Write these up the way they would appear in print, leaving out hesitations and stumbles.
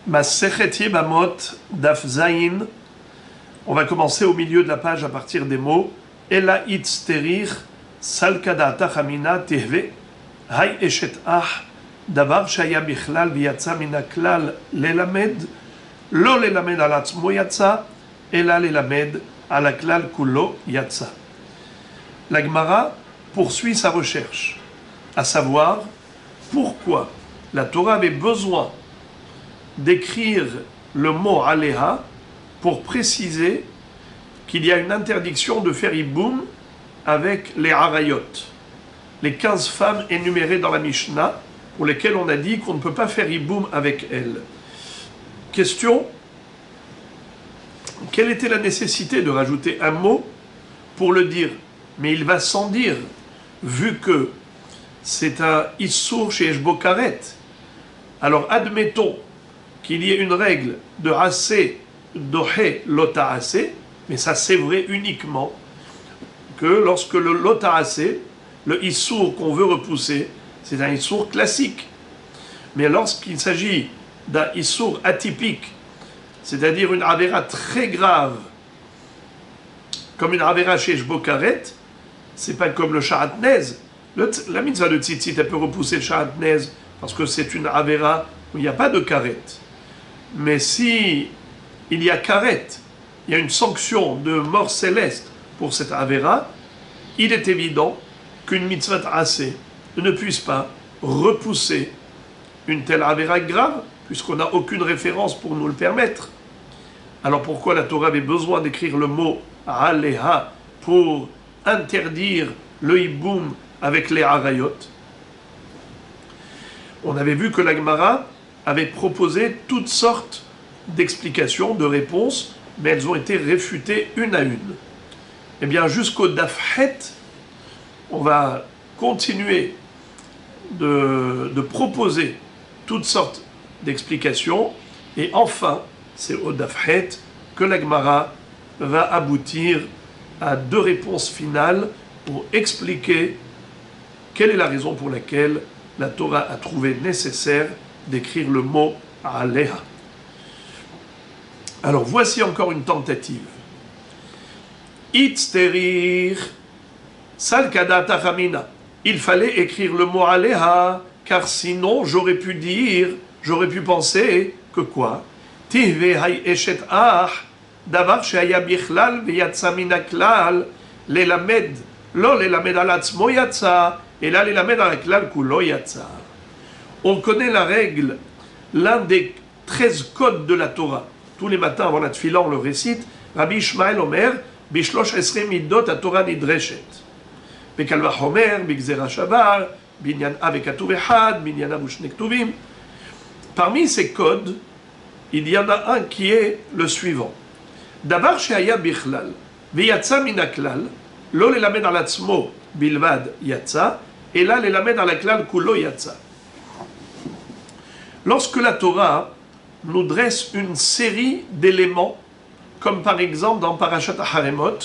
Masechet Yebamot, Daf Zayin. On va commencer au milieu de la page à partir des mots Ela itzterir salkada tachamina tehve hay eshet ah davar shaya bichlal v'yatsa mina klal lelamed lo lelamed al atzmo yatsa ela lelamed ala klal kulo yatsa. La Gemara poursuit sa recherche, à savoir pourquoi la Torah avait besoin d'écrire le mot Aléha pour préciser qu'il y a une interdiction de faire Iboum avec les Harayot, les 15 femmes énumérées dans la Mishnah, pour lesquelles on a dit qu'on ne peut pas faire Iboum avec elles. Question: quelle était la nécessité de rajouter un mot pour le dire? Mais il va sans dire, vu que c'est un Issour chez Eshbokaret. Alors admettons qu'il y ait une règle de assez, dohe, lota assez, mais ça c'est vrai uniquement que lorsque le lota assez, le issour qu'on veut repousser, c'est un issour classique. Mais lorsqu'il s'agit d'un issour atypique, c'est-à-dire une avéra très grave, comme une avéra chez Shbokaret, c'est pas comme le shahatnez. La mitzvah de tzitzit, elle peut repousser le shahatnez parce que c'est une avéra où il n'y a pas de karet. Mais si il y a karet, il y a une sanction de mort céleste pour cette avéra, il est évident qu'une mitzvah assez ne puisse pas repousser une telle avéra grave, puisqu'on n'a aucune référence pour nous le permettre. Alors pourquoi la Torah avait besoin d'écrire le mot Aléha pour interdire le hiboum avec les harayot? On avait vu que la Gemara avait proposé toutes sortes d'explications, de réponses, mais elles ont été réfutées une à une. Eh bien, jusqu'au Dafhet, on va continuer de proposer toutes sortes d'explications, et enfin, c'est au Dafhet que la Gemara va aboutir à deux réponses finales pour expliquer quelle est la raison pour laquelle la Torah a trouvé nécessaire d'écrire le mot Aléha. Alors voici encore une tentative. Itzterir salkada tachamina. Il fallait écrire le mot Aléha, car sinon j'aurais pu penser que quoi? Tihve hay eshet ah davar shaya bichlal v'yatsa mina klal lelamed lo lelamed al atzmo yatsa et là lelamed al klal kulo yatsa. On connaît la règle, l'un des 13 codes de la Torah. Tous les matins avant la tefila, on le récite. Rabbi Ishmael Omer, Bishlosh esrei midot a Torah nidreshet. Bekal vachomer, bigzera shavar, binyan avekatuv echad, binyan avushne ktuvim. Parmi ces codes, il y en a un qui est le suivant. Davar she'aya bichlal, v'yatsa min haklal, lo lelamed al atzmo bilvad yatsa, et là lelamed al haklal kulo yatsa. Lorsque la Torah nous dresse une série d'éléments, comme par exemple dans Parashat Haremot,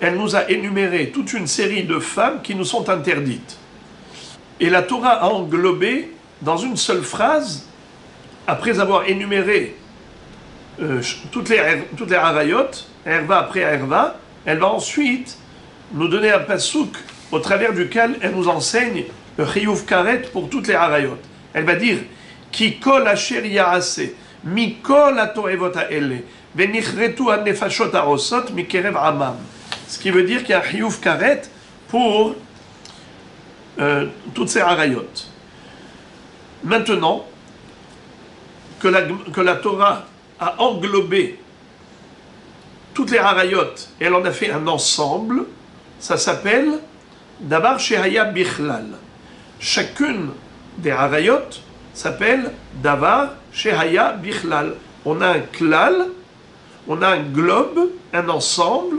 elle nous a énuméré toute une série de femmes qui nous sont interdites. Et la Torah a englobé dans une seule phrase, après avoir énuméré toutes les harayot, herva après herva, elle va ensuite nous donner un pasouk au travers duquel elle nous enseigne le chiyuv karet pour toutes les harayot. Elle va dire Ki kol asher yaase, mi kol atoevot haele, venichretu hanefashot harosot mikerev amam. Ce qui veut dire qu'il y a un chiyuv karet pour toutes ces harayot. Maintenant que la Torah a englobé toutes les harayot et elle en a fait un ensemble, ça s'appelle Davar Shehaya Bichlal. Chacune des harayot s'appelle Davar Shehaya Bichlal. On a un klal, on a un globe, un ensemble,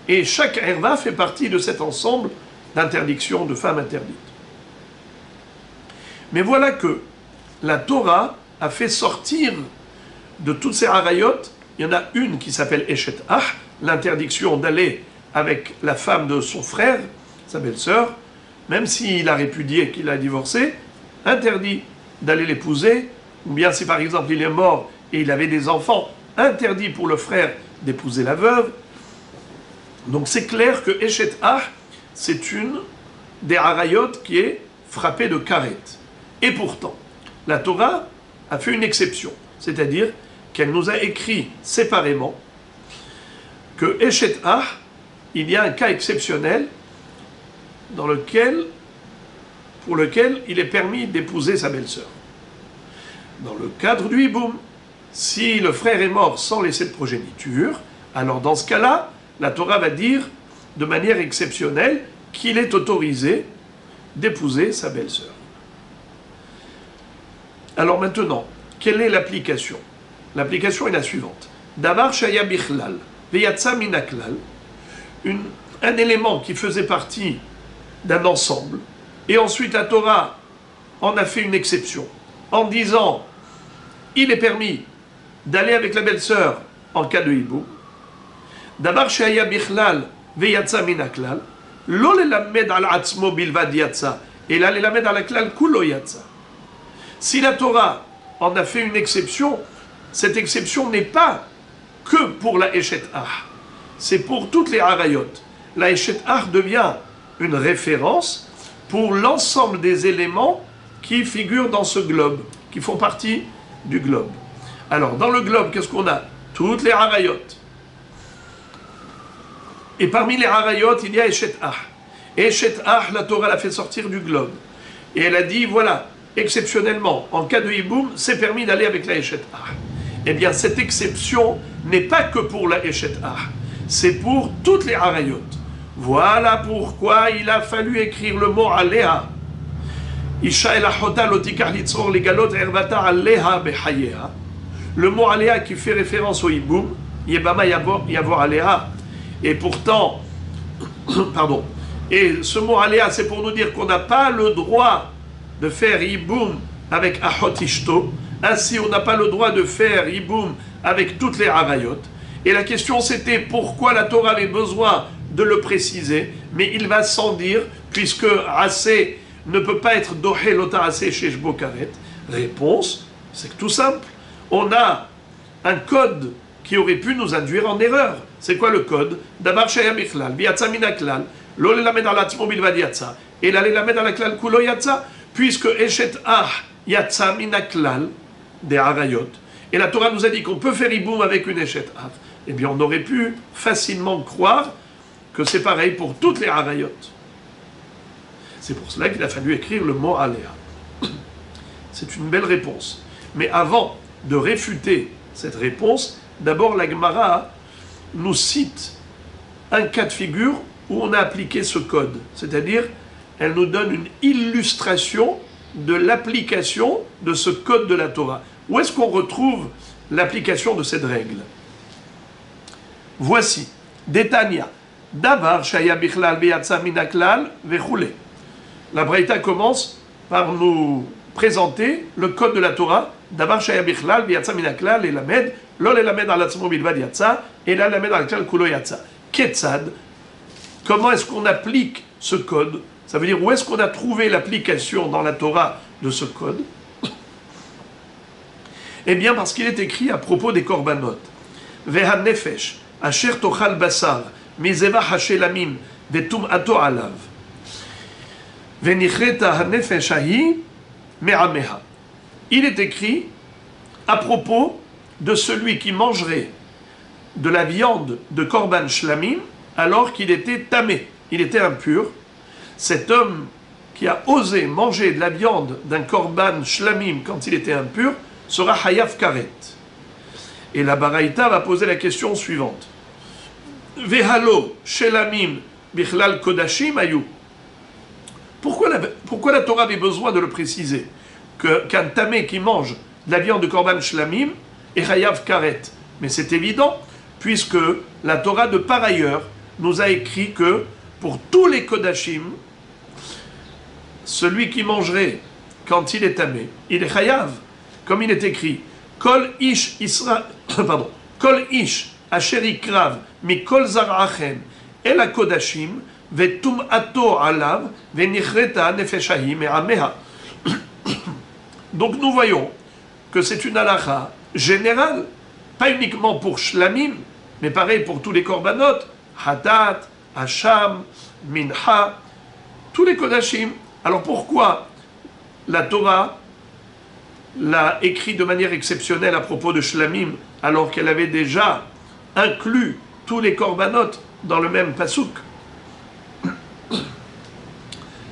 et chaque herva fait partie de cet ensemble d'interdiction de femmes interdites. Mais voilà que la Torah a fait sortir de toutes ces harayot, il y en a une qui s'appelle Eshet Ah, l'interdiction d'aller avec la femme de son frère, sa belle-sœur, même s'il a répudié, qu'il a divorcé, interdit d'aller l'épouser ou bien si par exemple il est mort et il avait des enfants, interdit pour le frère d'épouser la veuve. Donc c'est clair que Eshet Ah, c'est une des harayot qui est frappée de karet. Et pourtant, la Torah a fait une exception, c'est-à-dire qu'elle nous a écrit séparément que Eshet Ah, il y a un cas exceptionnel pour lequel il est permis d'épouser sa belle-sœur. Dans le cadre du hiboum, si le frère est mort sans laisser de progéniture, alors dans ce cas-là, la Torah va dire de manière exceptionnelle qu'il est autorisé d'épouser sa belle-sœur. Alors maintenant, quelle est l'application? L'application est la suivante. Davar shaya bichlal, veyatsa minaklal, un élément qui faisait partie d'un ensemble, et ensuite la Torah en a fait une exception, en disant il est permis d'aller avec la belle-sœur en cas de hibou. Davar shaya bichlal, veyatsa minaklal, lo lelamed al atzmo bilvad yatsa, et là lelamed al klal kulo yatsa. Si la Torah en a fait une exception, cette exception n'est pas que pour la Eshet Ah, c'est pour toutes les harayot. La Eshet Ah devient une référence pour l'ensemble des éléments qui figurent dans ce globe, qui font partie du globe. Alors, dans le globe, qu'est-ce qu'on a? Toutes les harayot. Et parmi les harayot, il y a Eshet Ah. Eshet Ah, la Torah l'a fait sortir du globe. Et elle a dit, voilà, exceptionnellement, en cas de hiboum, c'est permis d'aller avec la Eshet Ah. Eh bien, cette exception n'est pas que pour la Eshet Ah, c'est pour toutes les harayot. Voilà pourquoi il a fallu écrire le mot Aléha. Isha el achota lo tikach litzor legalot ervata Aléha bechayeha. Le mot Aléha qui fait référence au hiboum, Yebama yavor Aléha. Et pourtant, pardon, et ce mot Aléha, c'est pour nous dire qu'on n'a pas le droit de faire hiboum avec achot ishto. Ainsi, on n'a pas le droit de faire hiboum avec toutes les harayot. Et la question c'était pourquoi la Torah avait besoin de le préciser, mais il va sans dire, puisque assez ne peut pas être dohé lota assez chez Shbokaret. Réponse, c'est que tout simple. On a un code qui aurait pu nous induire en erreur. C'est quoi le code? Davar shaya bichlal, v'yatsa minaklal, lo lelamed al atzmo bilvad yatsa, et la lelamed al klal kulo yatsa, puisque Eshet Ah yatsa minaklal, des harayot, et la Torah nous a dit qu'on peut faire hiboum avec une Eshet Ah, eh bien on aurait pu facilement croire que c'est pareil pour toutes les harayot. C'est pour cela qu'il a fallu écrire le mot Aléa. C'est une belle réponse. Mais avant de réfuter cette réponse, d'abord la Gemara nous cite un cas de figure où on a appliqué ce code. C'est-à-dire, elle nous donne une illustration de l'application de ce code de la Torah. Où est-ce qu'on retrouve l'application de cette règle? Voici, Détania, Davar shaya bichlal beyatsa minaklal vechule. La Braïta commence par nous présenter le code de la Torah, Davar shaya bichlal beyatsa minaklal et lamed, lo lelamed al atzmo bilvad yatsa, et la lamed al klal kulo yatsa. Ketzad, comment est-ce qu'on applique ce code? Ça veut dire où est-ce qu'on a trouvé l'application dans la Torah de ce code? Eh bien, parce qu'il est écrit à propos des korbanot. Veha nefesh, asher tochal basar, mizeva hashelamim, vetum ato alav. Venichreta hanefesh ahi, me'ameha. Il est écrit à propos de celui qui mangerait de la viande de korban shlamim alors qu'il était tamé, il était impur. Cet homme qui a osé manger de la viande d'un korban shlamim quand il était impur sera hayav karet. Et la Baraïta va poser la question suivante. Vehalo shelamim bichlal kodashim ayu. Pourquoi la Torah avait besoin de le préciser? Qu'un tamé qui mange de la viande de korban shlamim est hayav karet. Mais c'est évident, puisque la Torah de par ailleurs nous a écrit que pour tous les kodashim, celui qui mangerait quand il est tamé, il est chayav, comme il est écrit, Kol ish Isra, pardon, Kol ish asher ikrav mi kol zarachem el hakodashim vetum ato alav venichreta nefeshahi me'ameha. Donc nous voyons que c'est une halakha générale, pas uniquement pour shlamim, mais pareil pour tous les korbanot, hatat, hacham, mincha, tous les kodashim. Alors pourquoi la Torah l'a écrit de manière exceptionnelle à propos de shlamim, alors qu'elle avait déjà inclus tous les korbanot dans le même pasuk?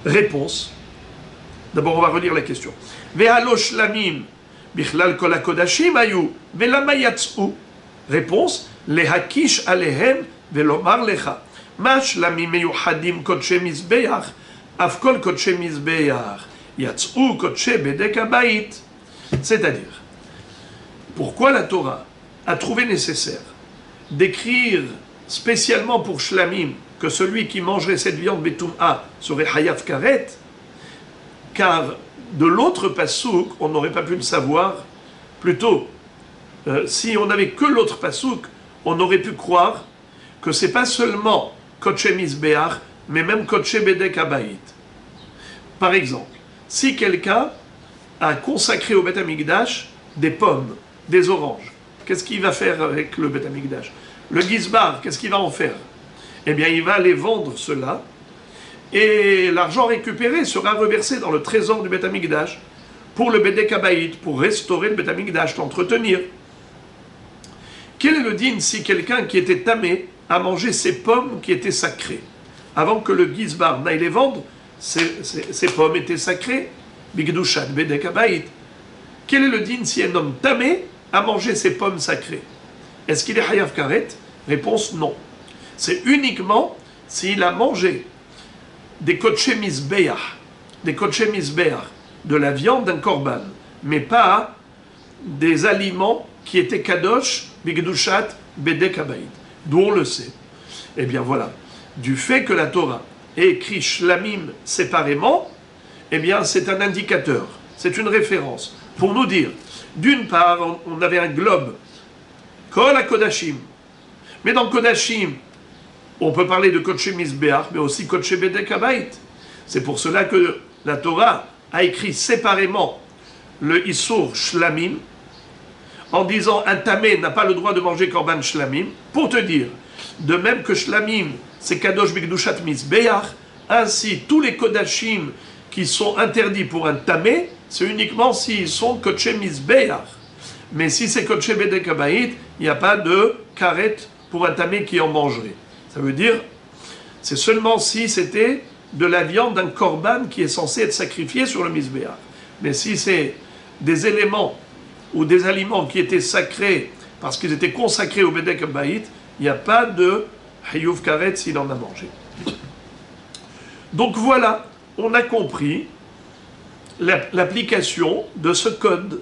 Réponse. D'abord, on va relire la question. Ve'alo shlamim bichlal kol hakodashim hayu ve'lama yatz'u. Réponse. Lehakish alehem ve'lomar lecha. Ma shlamim meyuchadim kodshe mizbeach af kol kodshe mizbeach yatz'u kodshe bedek habayit. C'est-à-dire, pourquoi la Torah a trouvé nécessaire d'écrire spécialement pour shlamim que celui qui mangerait cette viande betum'a serait hayav karet, car de l'autre pasouk, on n'aurait pas pu le savoir. Plutôt, si on n'avait que l'autre pasouk, on aurait pu croire que c'est pas seulement kodshe mizbeach, mais même kodshe bedek habayit. Par exemple, si quelqu'un a consacré au Beth Amikdash des pommes, des oranges, qu'est-ce qu'il va faire avec le Beth Amikdash? Le Gizbar, qu'est-ce qu'il va en faire? Eh bien, il va aller vendre cela, et l'argent récupéré sera reversé dans le trésor du Beth Amikdash pour le Bedek Habayit, pour restaurer le Beth Amikdash, l'entretenir. Quel est le din si quelqu'un qui était tamé a mangé ces pommes qui étaient sacrées? Avant que le Gizbar n'aille les vendre, ces pommes étaient sacrées. Bigdushat Bedek Habayit. Quel est le din si un homme tamé a mangé ces pommes sacrées? Est-ce qu'il est hayav karet? Réponse non. C'est uniquement s'il a mangé des kodshe mizbeach, de la viande d'un korban, mais pas des aliments qui étaient kadosh bigdushat bedek habayit. D'où on le sait. Eh bien voilà, du fait que la Torah ait écrit shlamim séparément, eh bien c'est un indicateur, c'est une référence pour nous dire, d'une part, on avait un globe, kol hakodashim, mais dans kodashim, on peut parler de kodshe mizbeach, mais aussi kodshe bedek habayit. C'est pour cela que la Torah a écrit séparément le Issour shlamim, en disant un tamé n'a pas le droit de manger korban shlamim, pour te dire, de même que shlamim, c'est kadosh bigdushat mizbeach, ainsi tous les kodashim qui sont interdits pour un tamé, c'est uniquement s'ils sont kodshe mizbeach. Mais si c'est kodshe bedek habayit, il n'y a pas de karet pour un tamé qui en mangerait. Ça veut dire, c'est seulement si c'était de la viande d'un korban qui est censé être sacrifié sur le mizbeach. Mais si c'est des éléments ou des aliments qui étaient sacrés parce qu'ils étaient consacrés au bedek habayit, il n'y a pas de hayuv karet s'il en a mangé. Donc voilà, on a compris l'application de ce code.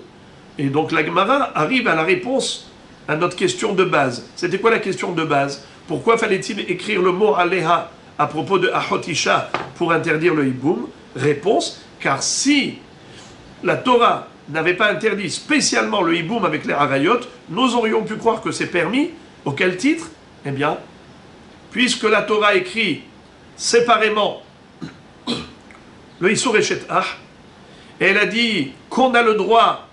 Et donc la Gemara arrive à la réponse à notre question de base. C'était quoi la question de base? Pourquoi fallait-il écrire le mot Aleha à propos de Achotisha pour interdire le hiboum? Réponse, car si la Torah n'avait pas interdit spécialement le hiboum avec les harayot, nous aurions pu croire que c'est permis. Auquel titre? Eh bien, puisque la Torah écrit séparément le Issour Eshet Ah, et elle a dit qu'on a le droit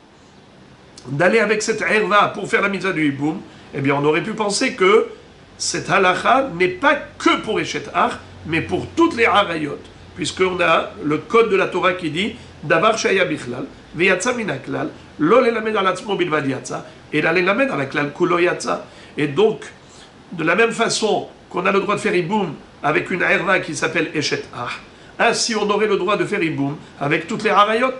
d'aller avec cette herva pour faire la mitzvah du hiboum, eh bien on aurait pu penser que cette halakha n'est pas que pour Eshet Ah, mais pour toutes les harayot, puisqu'on a le code de la Torah qui dit Davar shaya bichlal, veyatsa min haklal, lo lelamed al atzmo bilvad yatsa, et la lelamed al haklal kulo yatsa. Et donc, de la même façon qu'on a le droit de faire hiboum avec une herva qui s'appelle Eshet Ah, ainsi on aurait le droit de faire hiboum avec toutes les harayot.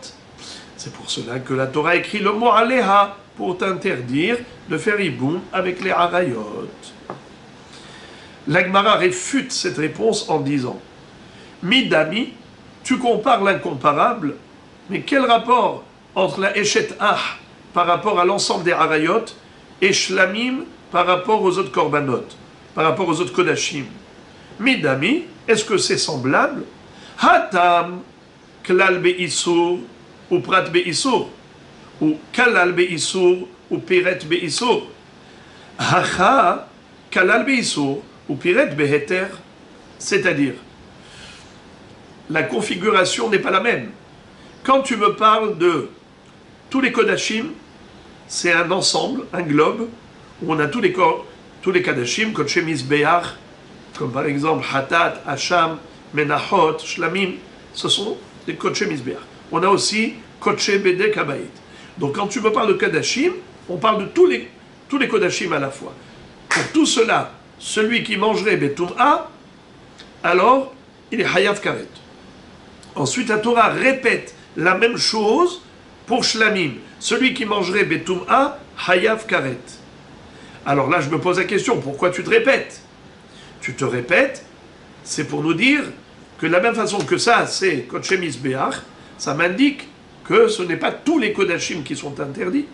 C'est pour cela que la Torah écrit le mot Aleha pour t'interdire de faire hiboum avec les harayot. La Gemara réfute cette réponse en disant Midami, tu compares l'incomparable, mais quel rapport entre la Eshet Ah par rapport à l'ensemble des harayot et Shlamim par rapport aux autres korbanot, par rapport aux autres kodashim? Midami, est-ce que c'est semblable? Hatam, klal be'isur, ou prat be'isur, ou kalal be'isur, ou piret be'isur. Hacha, kalal be'isur, ou piret be'heter. C'est-à-dire, la configuration n'est pas la même. Quand tu me parles de tous les kodashim, c'est un ensemble, un globe, où on a tous les Kadashim, Kodesh Mizbeach, comme par exemple Hatat, Hacham, Menachot, Shlamim, ce sont des Kodesh Mizbeach. On a aussi Kodesh Bedek Habayit. Donc quand tu me parles de Kadashim, on parle de tous les Kodashim à la fois. Pour tout cela, celui qui mangerait Betum'a, alors il est Hayav Karet. Ensuite, la Torah répète la même chose pour Shlamim. Celui qui mangerait Betum'a, Hayav Karet. Alors là, je me pose la question, pourquoi tu te répètes? Tu te répètes, c'est pour nous dire que de la même façon que ça, c'est Kodesh Mizbeach, ça m'indique que ce n'est pas tous les Kodashim qui sont interdits,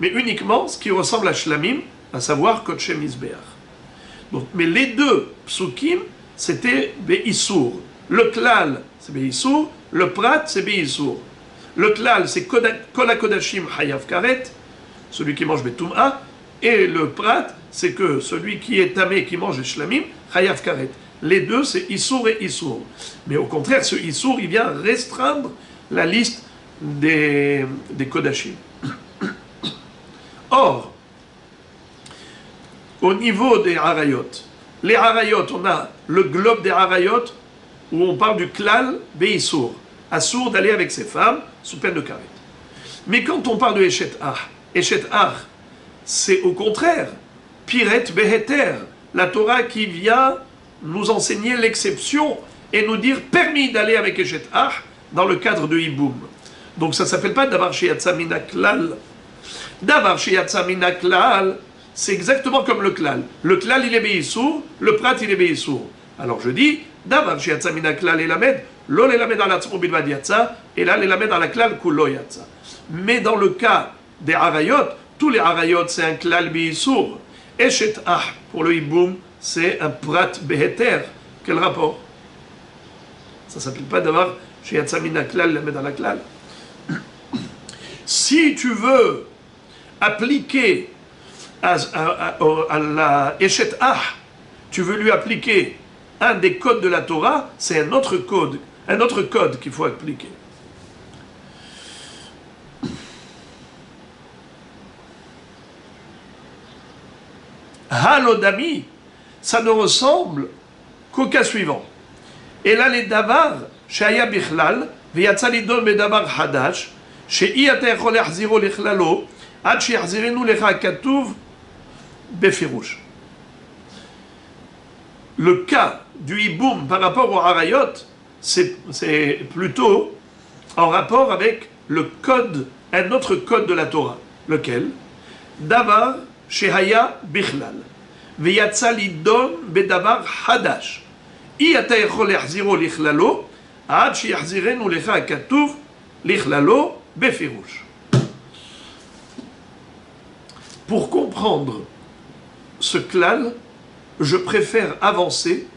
mais uniquement ce qui ressemble à Shlamim, à savoir Kodesh Mizbeach. Donc, mais les deux psukim, c'était Be'issour. Le klal, c'est Be'issour, le prat, c'est Be'issour. Le klal, c'est Kol HaKodashim Hayav Karet, celui qui mange Betum'a, et le prat, c'est que celui qui est tamé, qui mange Shlamim, Hayav Karet. Les deux, c'est Issour et Issour. Mais au contraire, ce Issour, il vient restreindre la liste des Kodashim. Or, au niveau des Harayot, les Harayot, on a le globe des Harayot, où on parle du klal Be'issour, assour d'aller avec ses femmes, sous peine de karet. Mais quand on parle de Eshet Ach, c'est au contraire, Piret Beheter, la Torah qui vient nous enseigner l'exception et nous dire permis d'aller avec Eshet Ach dans le cadre de Hiboum. Donc ça ne s'appelle pas Davar Sheyatsa Mina Klal. Davar Sheyatsa Mina Klal, c'est exactement comme le Klal. Le Klal il est Be'issour, le Prat il est Be'issour. Alors je dis, Davar Sheyatsa Mina Klal elamed, lo l'elamed al atzmo bilvad yatsa, et là l'elamed al Klal kulo yatsa. Mais dans le cas des Harayot, tous les Harayot c'est un Klal Be'issour. Eshet Ach pour le Hiboum, c'est un Prat Beheter. Quel rapport? Ça ne s'appelle pas Davar Sheyatsa Mina Klal l'elamed al Klal. Si tu veux appliquer à la Eshet Ach, tu veux lui appliquer un des codes de la Torah, c'est un autre code qu'il faut appliquer. Halodami, ça ne ressemble qu'au cas suivant. Et là, les davar, shaya bichlal, v'yatsa lidon bedavar hadash, שאי אתה יכול להחזירו לכללו עד שיחזירנו לך כתוב בפירוש. Le cas du hiboum par rapport au harayot, c'est plutôt en rapport avec le code, un autre code de la Torah. Lequel? Davar shehaya bichlal. Veyatsa lidon bedavar hadash. אי אתה יכול להחזירו לכללו עד שיחזירנו לך כתוב לכללו Befirouche. Pour comprendre ce klal, je préfère avancer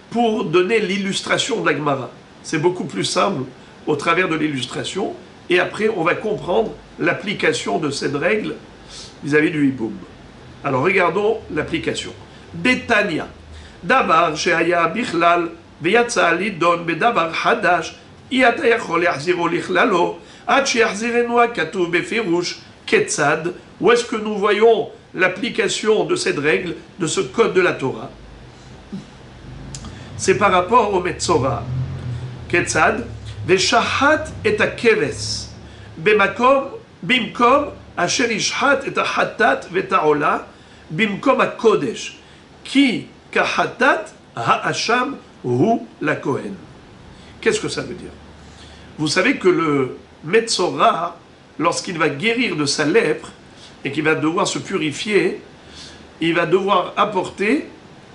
pour donner l'illustration de la Gemara. C'est beaucoup plus simple au travers de l'illustration, et après on va comprendre l'application de cette règle vis-à-vis du hiboum. Alors regardons l'application. Detania, davar she'aya bichlal veyatsa lidon bedavar hadash, iyata yachol yachziro lichlalo. Où est-ce que nous voyons l'application de cette règle, de ce code de la Torah? C'est par rapport au Metzora. Ketzad, Veshahat et Akeves, Bemakom, Bimkom, Asher Ishhat et Hatat Vetaola, Bimkom Akodesh, Ki Kahatat Ha'asham Hu la Kohen. Qu'est-ce que ça veut dire? Vous savez que le Metzora, lorsqu'il va guérir de sa lèpre et qu'il va devoir se purifier, il va devoir apporter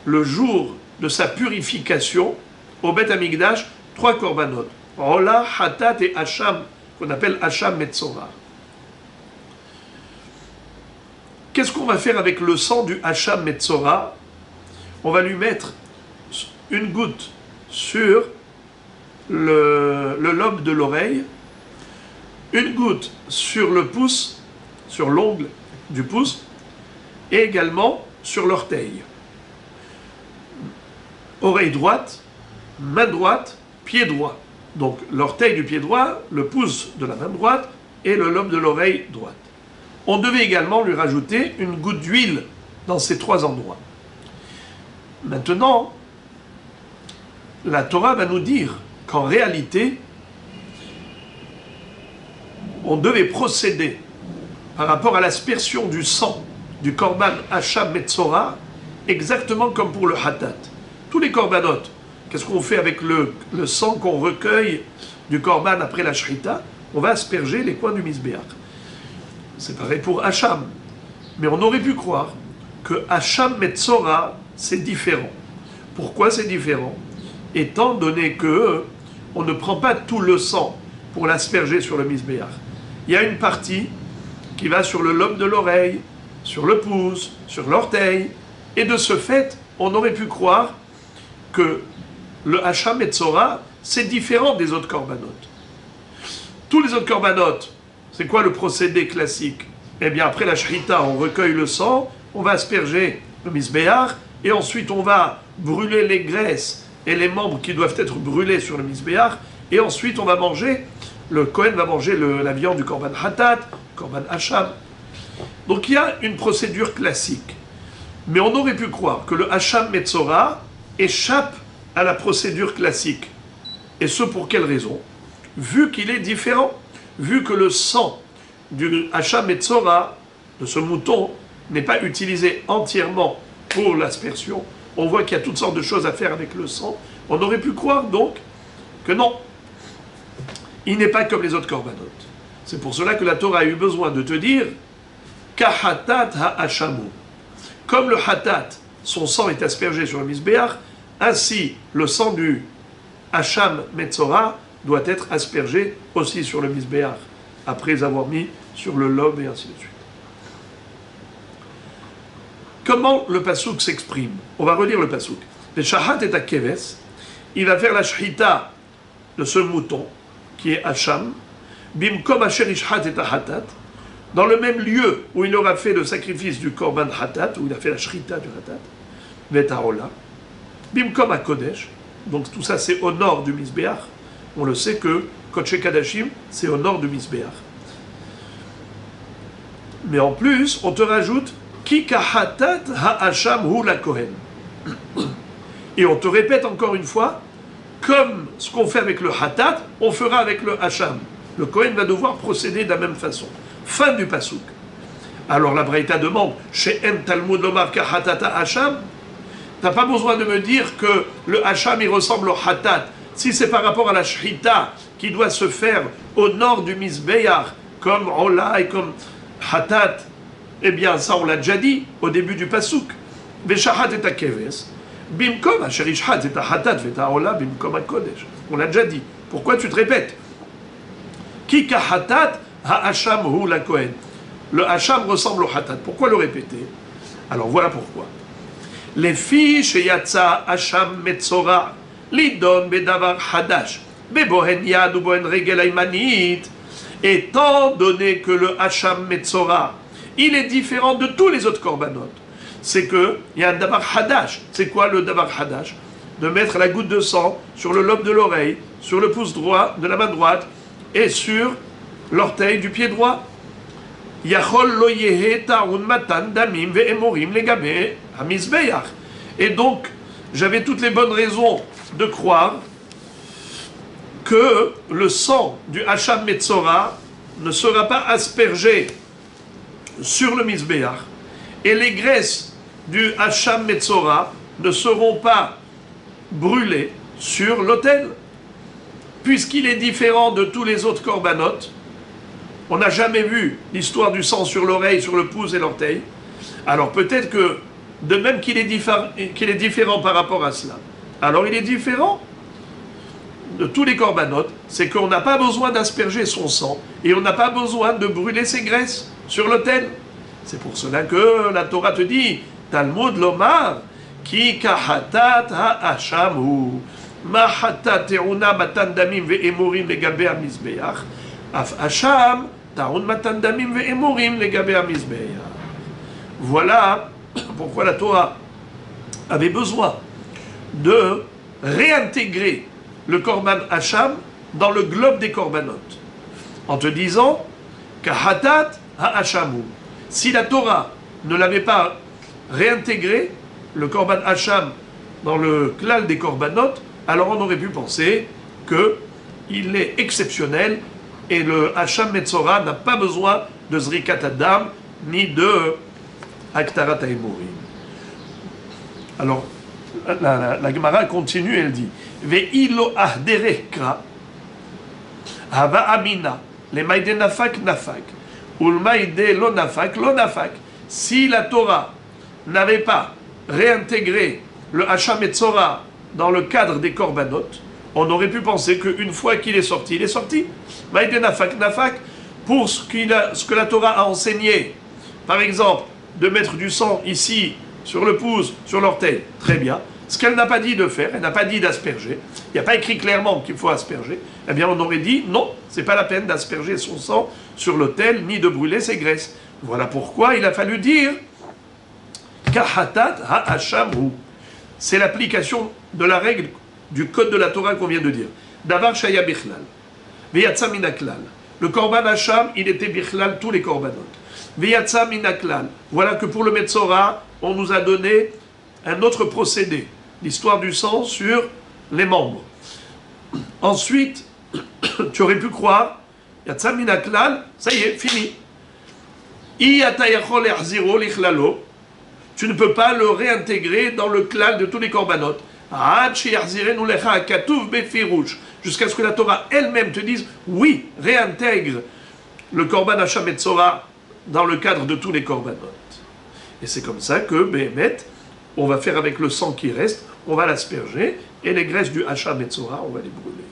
le jour de sa purification au Beth Amikdash 3 korbanot. Ola, Hatat et Hacham, qu'on appelle Hacham Metzora. Qu'est-ce qu'on va faire avec le sang du Hacham Metzora? On va lui mettre une goutte sur le lobe de l'oreille, une goutte sur le pouce, sur l'ongle du pouce, et également sur l'orteil. Oreille droite, main droite, pied droit. Donc l'orteil du pied droit, le pouce de la main droite et le lobe de l'oreille droite. on devait également lui rajouter une goutte d'huile dans ces 3 endroits. Maintenant, la Torah va nous dire qu'en réalité, on devait procéder par rapport à l'aspersion du sang du korban Hacham Metzora, exactement comme pour le Hatat. Tous les korbanotes, qu'est-ce qu'on fait avec le sang qu'on recueille du korban après la shrita? On va asperger les coins du Mizbeach. C'est pareil pour Hacham. Mais on aurait pu croire que Hacham Metzora, c'est différent. Pourquoi c'est différent? Étant donné que on ne prend pas tout le sang pour l'asperger sur le Mizbeach. Il y a une partie qui va sur le lobe de l'oreille, sur le pouce, sur l'orteil, et de ce fait, on aurait pu croire que le Hacham Metzora, c'est différent des autres corbanotes. Tous les autres corbanotes, c'est quoi le procédé classique? Eh bien, après la shrita, on recueille le sang, on va asperger le Mizbeach, et ensuite on va brûler les graisses et les membres qui doivent être brûlés sur le Mizbeach, et ensuite on va manger, le Kohen va manger la viande du korban Hatat, korban Hacham. Donc il y a une procédure classique. Mais on aurait pu croire que le Hacham Metzora échappe à la procédure classique. Et ce pour quelle raison? Vu qu'il est différent, vu que le sang du Hacham Metzora, de ce mouton, n'est pas utilisé entièrement pour l'aspersion, on voit qu'il y a toutes sortes de choses à faire avec le sang, on aurait pu croire donc que non, il n'est pas comme les autres corbanotes. C'est pour cela que la Torah a eu besoin de te dire Kahatat ha'ashamu. Comme le hatat, son sang est aspergé sur le Mizbeach, ainsi le sang du Hacham Metzora doit être aspergé aussi sur le Mizbeach, après avoir mis sur le lobe et ainsi de suite. Comment le pasouk s'exprime? On va relire le pasouk. Le shahat est à keves, il va faire la shrita de ce mouton, qui est Hacham, bimkom asher ishhat et hatat, dans le même lieu où il aura fait le sacrifice du korban hatat, où il a fait la shrita du hatat, vetarola, bimkom à Kodesh, donc tout ça c'est au nord du Mizbeach, on le sait que Kodesh Kadashim, c'est au nord du Mizbeach. Mais en plus, on te rajoute Ki kahatat ha'asham hu la kohen. Et on te répète encore une fois, comme ce qu'on fait avec le hatat, on fera avec le hacham. Le kohen va devoir procéder de la même façon. Fin du pasouk. Alors la Braïta demande, chez En Talmud Lomar kahatata hacham, t'as pas besoin de me dire que le hacham il ressemble au hatat. Si c'est par rapport à la shrita qui doit se faire au nord du Mizbeach, comme Ola et comme hatat, eh bien ça on l'a déjà dit au début du pasouk. Veshahat et keves. Bimkom asher ishhat et hatat vetaola bimkom kodesh. On l'a déjà dit. Pourquoi tu te répètes? Ki kahatat ha'asham hu la kohen. Le hacham ressemble au hatat. Pourquoi le répéter? Alors voilà pourquoi. Les filles chez Yatsa hacham metzora lidon bedavar hadash bebohen yad ou bohen regel aymanit. Étant donné que le hacham metzora il est différent de tous les autres corbanotes, c'est qu'il y a un davar hadash. C'est quoi le davar hadash? De mettre la goutte de sang sur le lobe de l'oreille, sur le pouce droit de la main droite et sur l'orteil du pied droit. Yachol lo yehe ta'un matan damim ve'emorim legabe hamizbeach. Et donc, j'avais toutes les bonnes raisons de croire que le sang du Hacham Metzora ne sera pas aspergé sur le Mizbeach, et les graisses du Hacham Metzora ne seront pas brûlées sur l'autel. Puisqu'il est différent de tous les autres corbanotes, on n'a jamais vu l'histoire du sang sur l'oreille, sur le pouce et l'orteil, alors peut-être que, de même qu'il est différent par rapport à cela, alors il est différent de tous les corbanotes, c'est qu'on n'a pas besoin d'asperger son sang, et on n'a pas besoin de brûler ses graisses sur l'autel. C'est pour cela que la Torah te dit Talmud lomar ki kahatat ha'asham hu ma hatat te'una matan damim ve'emurim legabe hamizbeach af hacham ta'un matan damim ve'emurim legabe hamizbeach. Voilà pourquoi la Torah avait besoin de réintégrer le korban hacham dans le globe des corbanotes en te disant kahatat ha'ashamu. Si la Torah ne l'avait pas réintégré, le Korban Hacham, dans le klal des Korbanot, alors on aurait pu penser qu'il est exceptionnel et le Hacham Metzora n'a pas besoin de Zrikat Adam ni de Aktarat Haemurim. Alors, la Gemara continue, elle dit Ve'ilo ahderekra hava amina le maïde nafak nafak ou le maïde lo nafak lo nafak. Si la Torah n'avait pas réintégré le Hacham Metzora dans le cadre des Korbanot, on aurait pu penser qu'une fois qu'il est sorti, il est sorti. Maïde nafak nafak, pour ce que la Torah a enseigné, par exemple, de mettre du sang ici, sur le pouce, sur l'orteil, très bien. Ce qu'elle n'a pas dit de faire, elle n'a pas dit d'asperger, il n'y a pas écrit clairement qu'il faut asperger, eh bien on aurait dit non, c'est pas la peine d'asperger son sang sur l'autel, ni de brûler ses graisses. Voilà pourquoi il a fallu dire Kahatat ha'ashamhu. C'est l'application de la règle du code de la Torah qu'on vient de dire. Davar shaya bichlal, veyatsa minaklal. Le korban hacham, il était bichlal tous les korbanot. Veyatsa minaklal. Voilà que pour le Metzora, on nous a donné un autre procédé, l'histoire du sang sur les membres. Ensuite, tu aurais pu croire, yatsa minaklal, ça y est, fini. Tu ne peux pas le réintégrer dans le klal de tous les korbanot. Jusqu'à ce que la Torah elle-même te dise oui, réintègre le korban Hacham Metzora dans le cadre de tous les korbanot. Et c'est comme ça que, Béhémet, on va faire avec le sang qui reste, on va l'asperger, et les graisses du Hacham Metzora, on va les brûler.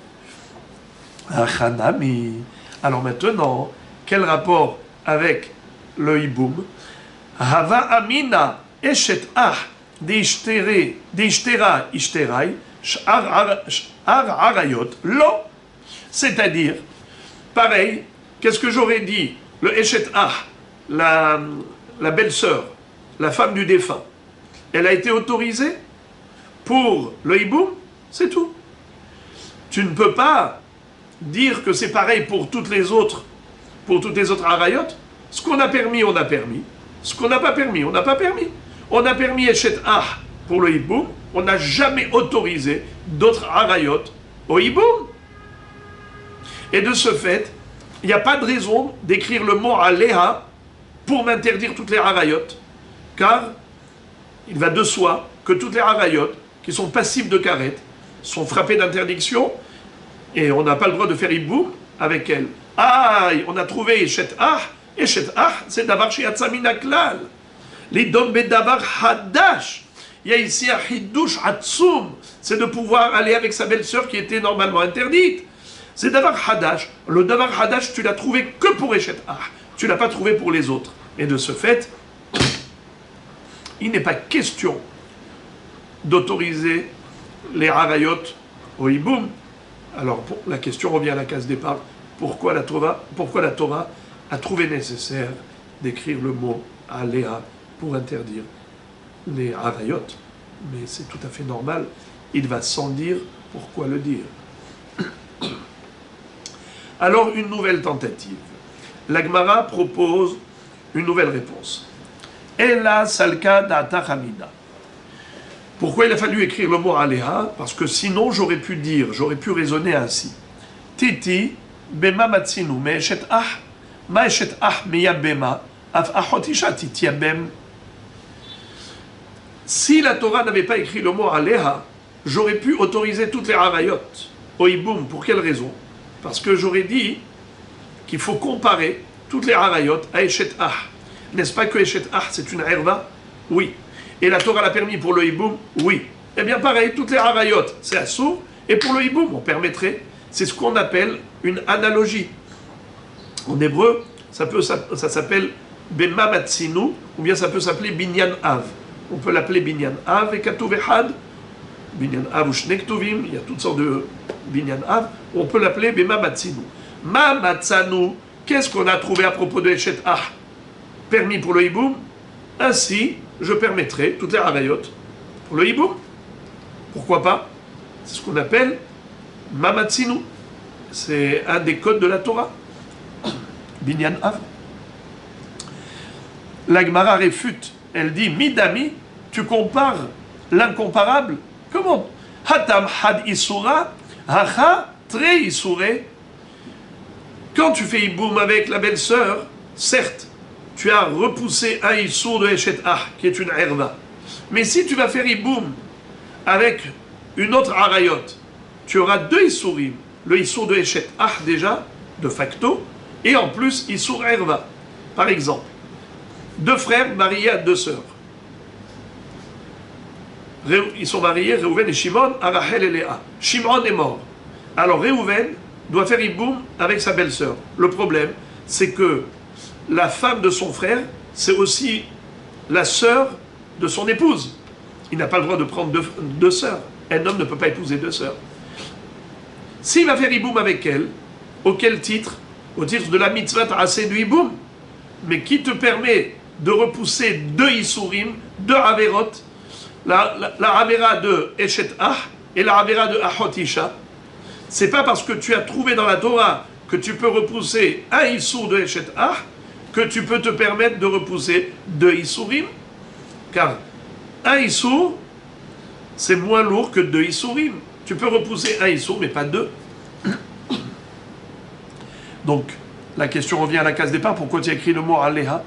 Achanami. Alors maintenant, quel rapport avec le hiboum? Hava amina eshet ah deishtera ishterai sh'ar arayot lo. C'est-à-dire, pareil, qu'est-ce que j'aurais dit? Le eshet ah, la belle-sœur, la femme du défunt, elle a été autorisée pour le hiboum, c'est tout. Tu ne peux pas dire que c'est pareil pour toutes les autres arayot. Ce qu'on a permis, on a permis. Ce qu'on n'a pas permis, on n'a pas permis. On a permis Eshet Ah pour le hiboum, on n'a jamais autorisé d'autres arayot au hiboum. Et de ce fait, il n'y a pas de raison d'écrire le mot Aléha pour m'interdire toutes les arayot, car il va de soi que toutes les arayot qui sont passibles de karet sont frappées d'interdiction et on n'a pas le droit de faire hiboum avec elles. Aïe, on a trouvé Eshet Ah. Eshet Ah, c'est davar shiatsa minaklal. L'idom bedavar hadash. Il y a ici un hidush atsum. C'est de pouvoir aller avec sa belle-sœur qui était normalement interdite. C'est davar hadash. Le davar hadash, tu l'as trouvé que pour Eshet Ah. Tu l'as pas trouvé pour les autres. Et de ce fait, il n'est pas question d'autoriser les harayot au hiboum. Alors, la question revient à la case départ. Pourquoi la Torah a trouvé nécessaire d'écrire le mot Aléa pour interdire les harayot? Mais c'est tout à fait normal. Il va sans dire pourquoi le dire. Alors, une nouvelle tentative. La Gemara propose une nouvelle réponse. Ela salka da'ata hamida. Pourquoi il a fallu écrire le mot Aléa? Parce que sinon, j'aurais pu raisonner ainsi. Titi, bema matsinu, me eshet ah. Ma eshet ah meyabema, af achotisha titiabem. Si la Torah n'avait pas écrit le mot Aléa, j'aurais pu autoriser toutes les harayot au hiboum. Pour quelle raison? Parce que j'aurais dit qu'il faut comparer toutes les harayot à eshet ah. N'est-ce pas que eshet ah c'est une herva? Oui. Et la Torah l'a permis pour le hiboum? Oui. Eh bien pareil, toutes les harayot c'est assour, et pour le hiboum on permettrait. C'est ce qu'on appelle une analogie. En hébreu, ça s'appelle Bema Matsinu, ou bien ça peut s'appeler Binyan Av. On peut l'appeler Binyan Av et Katuv Echad, Binyan Av ou Shnektuvim, il y a toutes sortes de Binyan Av, on peut l'appeler Bema Matsinu. Ma Matsanu, qu'est-ce qu'on a trouvé à propos de Eshet Ah? Permis pour le hiboum, ainsi je permettrai toutes les harayot pour le hiboum. Pourquoi pas? C'est ce qu'on appelle Ma Matsinu. C'est un des codes de la Torah. Binyan Av. La Gemara réfute. Elle dit, Midami, tu compares l'incomparable. Comment? Hatam had isura, hacha tre isure. Quand tu fais iboum avec la belle-sœur, certes, tu as repoussé un issour de Eshet Ah, qui est une herva. Mais si tu vas faire iboum avec une autre arayot, tu auras deux issourim. Le issour de Eshet Ah déjà, de facto, et en plus issour herva. Par exemple, deux frères mariés à deux sœurs. Ils sont mariés, Réhouven et Shimon, à Rachel et Léa. Shimon est mort. Alors Réhouven doit faire iboum avec sa belle-sœur. Le problème, c'est que la femme de son frère, c'est aussi la sœur de son épouse. Il n'a pas le droit de prendre deux sœurs. Un homme ne peut pas épouser deux sœurs. S'il va faire iboum avec elle, auquel titre? Au titre de la mitzvah ta'aseh du iboum. Mais qui te permet de repousser deux issourim, deux averot, la avera de Eshet Ah et la avera de Ahot Isha. C'est pas parce que tu as trouvé dans la Torah que tu peux repousser un issour de Eshet Ah que tu peux te permettre de repousser deux issourim. Car un issour, c'est moins lourd que deux issourim. Tu peux repousser un issour, mais pas deux. Donc, la question revient à la case départ. Pourquoi tu as écrit le mot Aléha?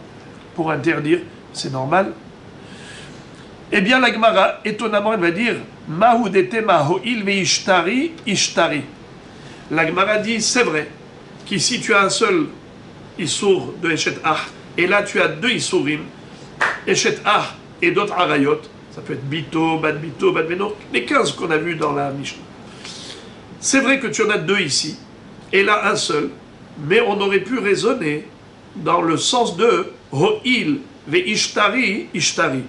Pour interdire, c'est normal. Eh bien, la Gemara, étonnamment, elle va dire Mahudete mahoil veishtari ishtari. La Gemara dit c'est vrai qu'ici tu as un seul issour de Eshet Ah, et là tu as deux issourim, Eshet Ah et d'autres arayot. Ça peut être Bito, Bad Beno, les 15 qu'on a vus dans la Mishnah. C'est vrai que tu en as deux ici, et là un seul, mais on aurait pu raisonner dans le sens de Ho'il ve Ishtari, Ishtari.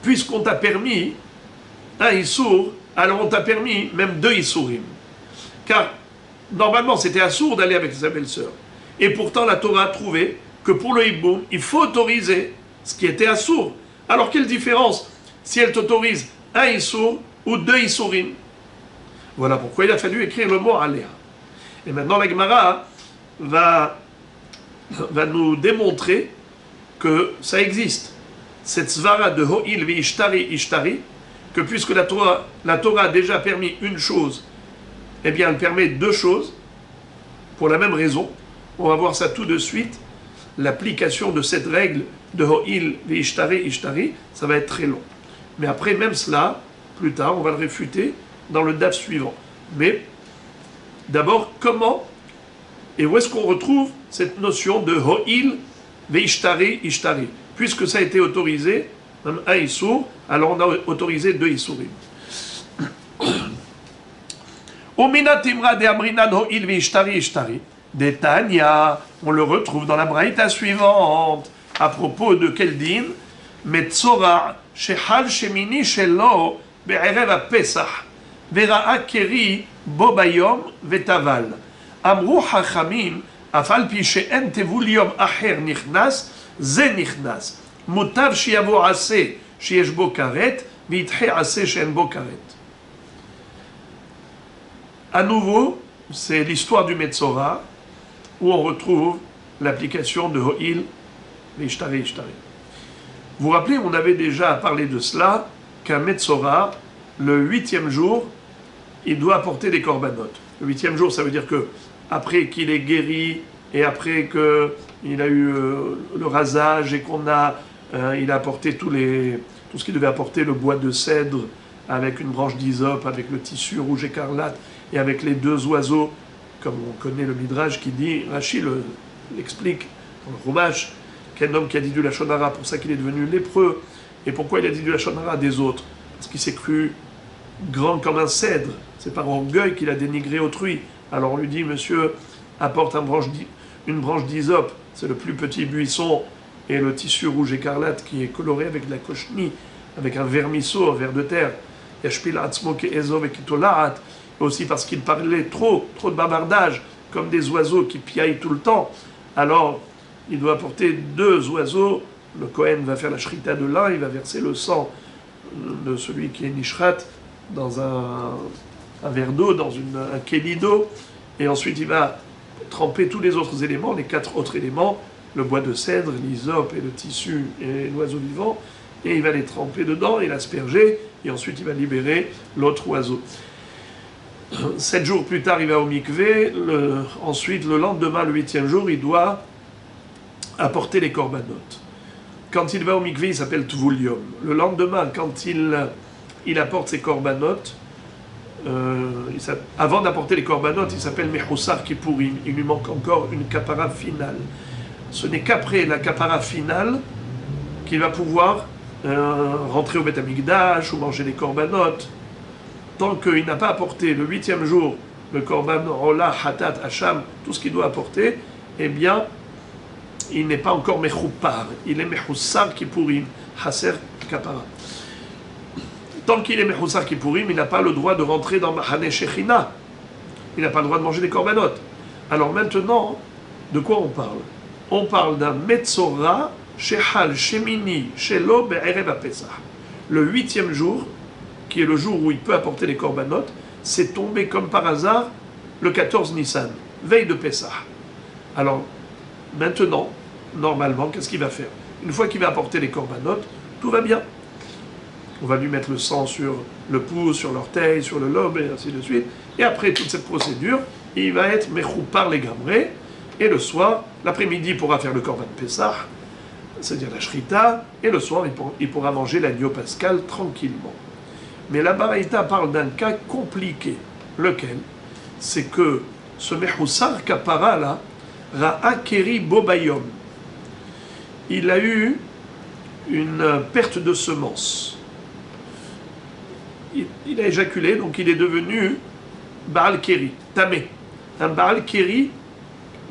Puisqu'on t'a permis un issour, alors on t'a permis même deux issourim. Car normalement c'était assourd d'aller avec sa belle-sœur. Et pourtant la Torah a trouvé que pour le hiboum, il faut autoriser ce qui était assourd. Alors quelle différence si elle t'autorise un issour ou deux issourim? Voilà pourquoi il a fallu écrire le mot Aléa. Et maintenant la Gemara va nous démontrer que ça existe. Cette svara de Ho'il vi Ishtari Ishtari, que puisque la Torah a déjà permis une chose, eh bien elle permet deux choses, pour la même raison. On va voir ça tout de suite. L'application de cette règle de Ho'il vi Ishtari Ishtari, ça va être très long. Mais après, même cela, plus tard, on va le réfuter dans le daf suivant. Mais d'abord, comment et où est-ce qu'on retrouve cette notion de Ho'il vi Ishtari Ishtari? Puisque ça a été autorisé, même un issour, alors on a autorisé deux issourim. Omina timra de amrinan ho'il vi ishtari ishtari. De Tanya, on le retrouve dans la braïta suivante. À propos de quel din? Metzora shechal shemini shelo be'erev ha-pesach vera'a keri bo bayom vetaval. Amru hachamim afal pi she'en tevul yom acher nichnas זה נכנס. מוטב שיבוא עשה שיש בו כרת, וידחה עשה שאין בו כרת. À nouveau, c'est l'histoire du Metzora, où on retrouve l'application de Ho'il, Ishtari, Ishtari. Vous vous rappelez, on avait déjà parlé de cela, qu'un Metzora, le 8e jour, il doit apporter des korbanot. Le 8e jour, ça veut dire que après qu'il est guéri, et après qu'il a eu le rasage et il a apporté tout ce qu'il devait apporter, le bois de cèdre avec une branche d'hysope, avec le tissu rouge écarlate et avec les deux oiseaux, comme on connaît le Midrash qui dit, Rashi l'explique dans le Chumash, qu'un homme qui a dit du Lachon Hara, pour ça qu'il est devenu lépreux. Et pourquoi il a dit du Lachon Hara des autres? Parce qu'il s'est cru grand comme un cèdre. C'est par orgueil qu'il a dénigré autrui. Alors on lui dit, monsieur, apporte une branche d'hysope, c'est le plus petit buisson, et le tissu rouge écarlate qui est coloré avec de la cochenille, avec un vermisseau, un ver de terre. Yashpil atzmo ke'ezov et kitolaat, aussi parce qu'il parlait trop de bavardage, comme des oiseaux qui piaillent tout le temps. Alors, il doit apporter deux oiseaux. Le Kohen va faire la shrita de l'un, il va verser le sang de celui qui est nishrat dans un verre d'eau, dans un kéli d'eau, et ensuite il va tremper tous les autres éléments, les 4 autres éléments, le bois de cèdre, l'hysope et le tissu et l'oiseau vivant, et il va les tremper dedans et l'asperger, et ensuite il va libérer l'autre oiseau. 7 jours plus tard, il va au mikvé. Ensuite, le lendemain, le 8e jour, il doit apporter les korbanot. Quand il va au mikvé, il s'appelle Tvul Yom. Le lendemain, quand il apporte ses korbanot, avant d'apporter les korbanot, il s'appelle Mechoussar Kippourim. Il lui manque encore une kapara finale. Ce n'est qu'après la kapara finale qu'il va pouvoir rentrer au Beth Amikdash ou manger les korbanot. Tant qu'il n'a pas apporté le 8e jour le korban rola, hatat, hacham, tout ce qu'il doit apporter, eh bien, il n'est pas encore mechoupar. Il est mechoussar kippourim, haser kapara. Tant qu'il est mechoussar kippourim, il n'a pas le droit de rentrer dans Mahane Shechina. Il n'a pas le droit de manger des korbanot. Alors maintenant, de quoi on parle? On parle d'un metzora, shechal, shemini, shelo, be'erev ha-pesach. Le 8e jour, qui est le jour où il peut apporter les korbanot, c'est tombé comme par hasard le 14 Nissan, veille de Pessah. Alors, maintenant, normalement, qu'est-ce qu'il va faire? Une fois qu'il va apporter les korbanot, tout va bien. On va lui mettre le sang sur le pouce, sur l'orteil, sur le lobe, et ainsi de suite. Et après toute cette procédure, il va être mechoupar les gamrés, et le soir, l'après-midi, il pourra faire le korban Pessah, c'est-à-dire la shrita, et le soir, il pourra manger l'agneau pascal tranquillement. Mais la Baraïta parle d'un cas compliqué. Lequel? C'est que ce Mechoussar Kapara là, Ra'a Keri Bobayom, il a eu une perte de semence. Il a éjaculé, donc il est devenu Baal Keri, Tamé. Un Baal Keri,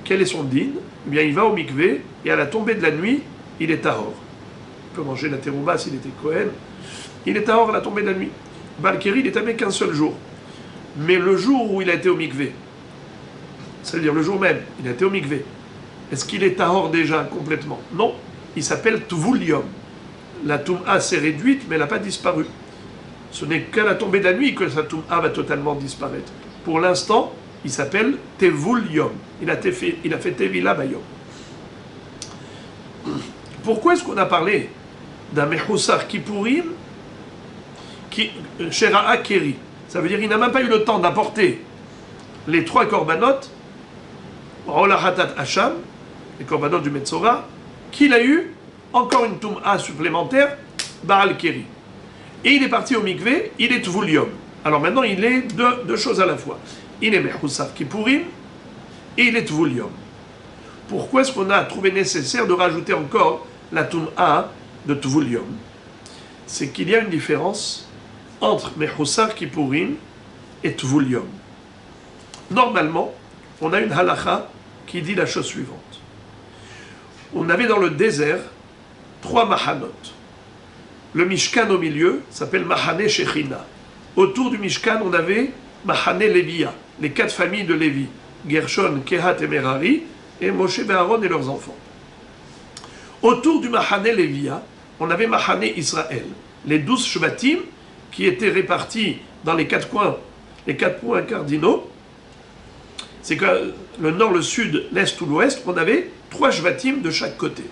quel est son din? Eh bien, il va au mikvé, et à la tombée de la nuit, il est tahor. Il peut manger la terouba s'il était Kohen. Il est tahor à la tombée de la nuit. Baal Keri, il est tamé qu'un seul jour. Mais le jour où il a été au mikvé, c'est-à-dire le jour même, il a été au mikvé, est-ce qu'il est tahor déjà complètement? Non, il s'appelle Tvul Yom. La Toum'a s'est réduite, mais elle n'a pas disparu. Ce n'est qu'à la tombée de la nuit que sa Toum'a va totalement disparaître. Pour l'instant, il s'appelle Tevul Yom. Il a fait Tevila Bayom. Pourquoi est-ce qu'on a parlé d'un Mechoussar Kippourim Shera'a Keri? Ça veut dire qu'il n'a même pas eu le temps d'apporter les 3 korbanot, Rola Hatat Hacham, les korbanot du Metzora, qu'il a eu encore une Toum'a supplémentaire, Baal Keri. Et il est parti au mikvé, il est Tvul Yom. Alors maintenant, il est deux choses à la fois. Il est Mechoussar Kippourim et il est Tvul Yom. Pourquoi est-ce qu'on a trouvé nécessaire de rajouter encore la Toum'a de Tvul Yom? C'est qu'il y a une différence entre Mechoussar Kippourim et Tvul Yom. Normalement, on a une halakha qui dit la chose suivante. On avait dans le désert 3 mahanot. Le Mishkan au milieu s'appelle Mahane Shechina. Autour du Mishkan, on avait Mahane Lévia, les 4 familles de Lévi, Gershon, Kehat et Merari, et Moshe et Aaron et leurs enfants. Autour du Mahane Lévia, on avait Mahane Israël, les 12 Shvatim qui étaient répartis dans les 4 coins, les 4 points cardinaux. C'est que le nord, le sud, l'est ou l'ouest, on avait 3 Shvatim de chaque côté.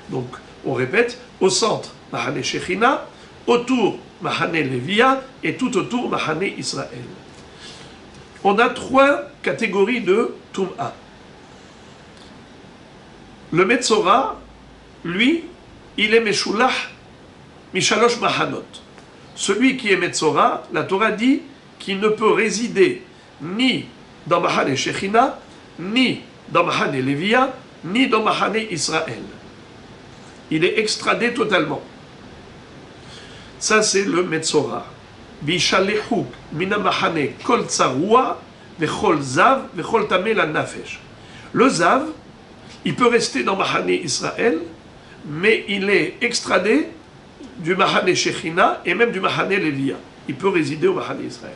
Donc, on répète, au centre, Mahane Shechina, autour, Mahane Lévia, et tout autour, Mahane Israël. On a 3 catégories de Toum'a. Le Metzora, lui, il est Meshullah Mishalosh Mahanot. Celui qui est Metzora, la Torah dit qu'il ne peut résider ni dans Mahane Shechina, ni dans Mahane Lévia, ni dans Mahane Israël. Il est extradé totalement. Ça, c'est le Metzora. Bishalechuk mina Mahane kol tsarua vechol zav vechol tameh la nafesh. Le zav, il peut rester dans Mahane Israël, mais il est extradé du Mahane Shechina et même du Mahane Lévia. Il peut résider au Mahane Israël.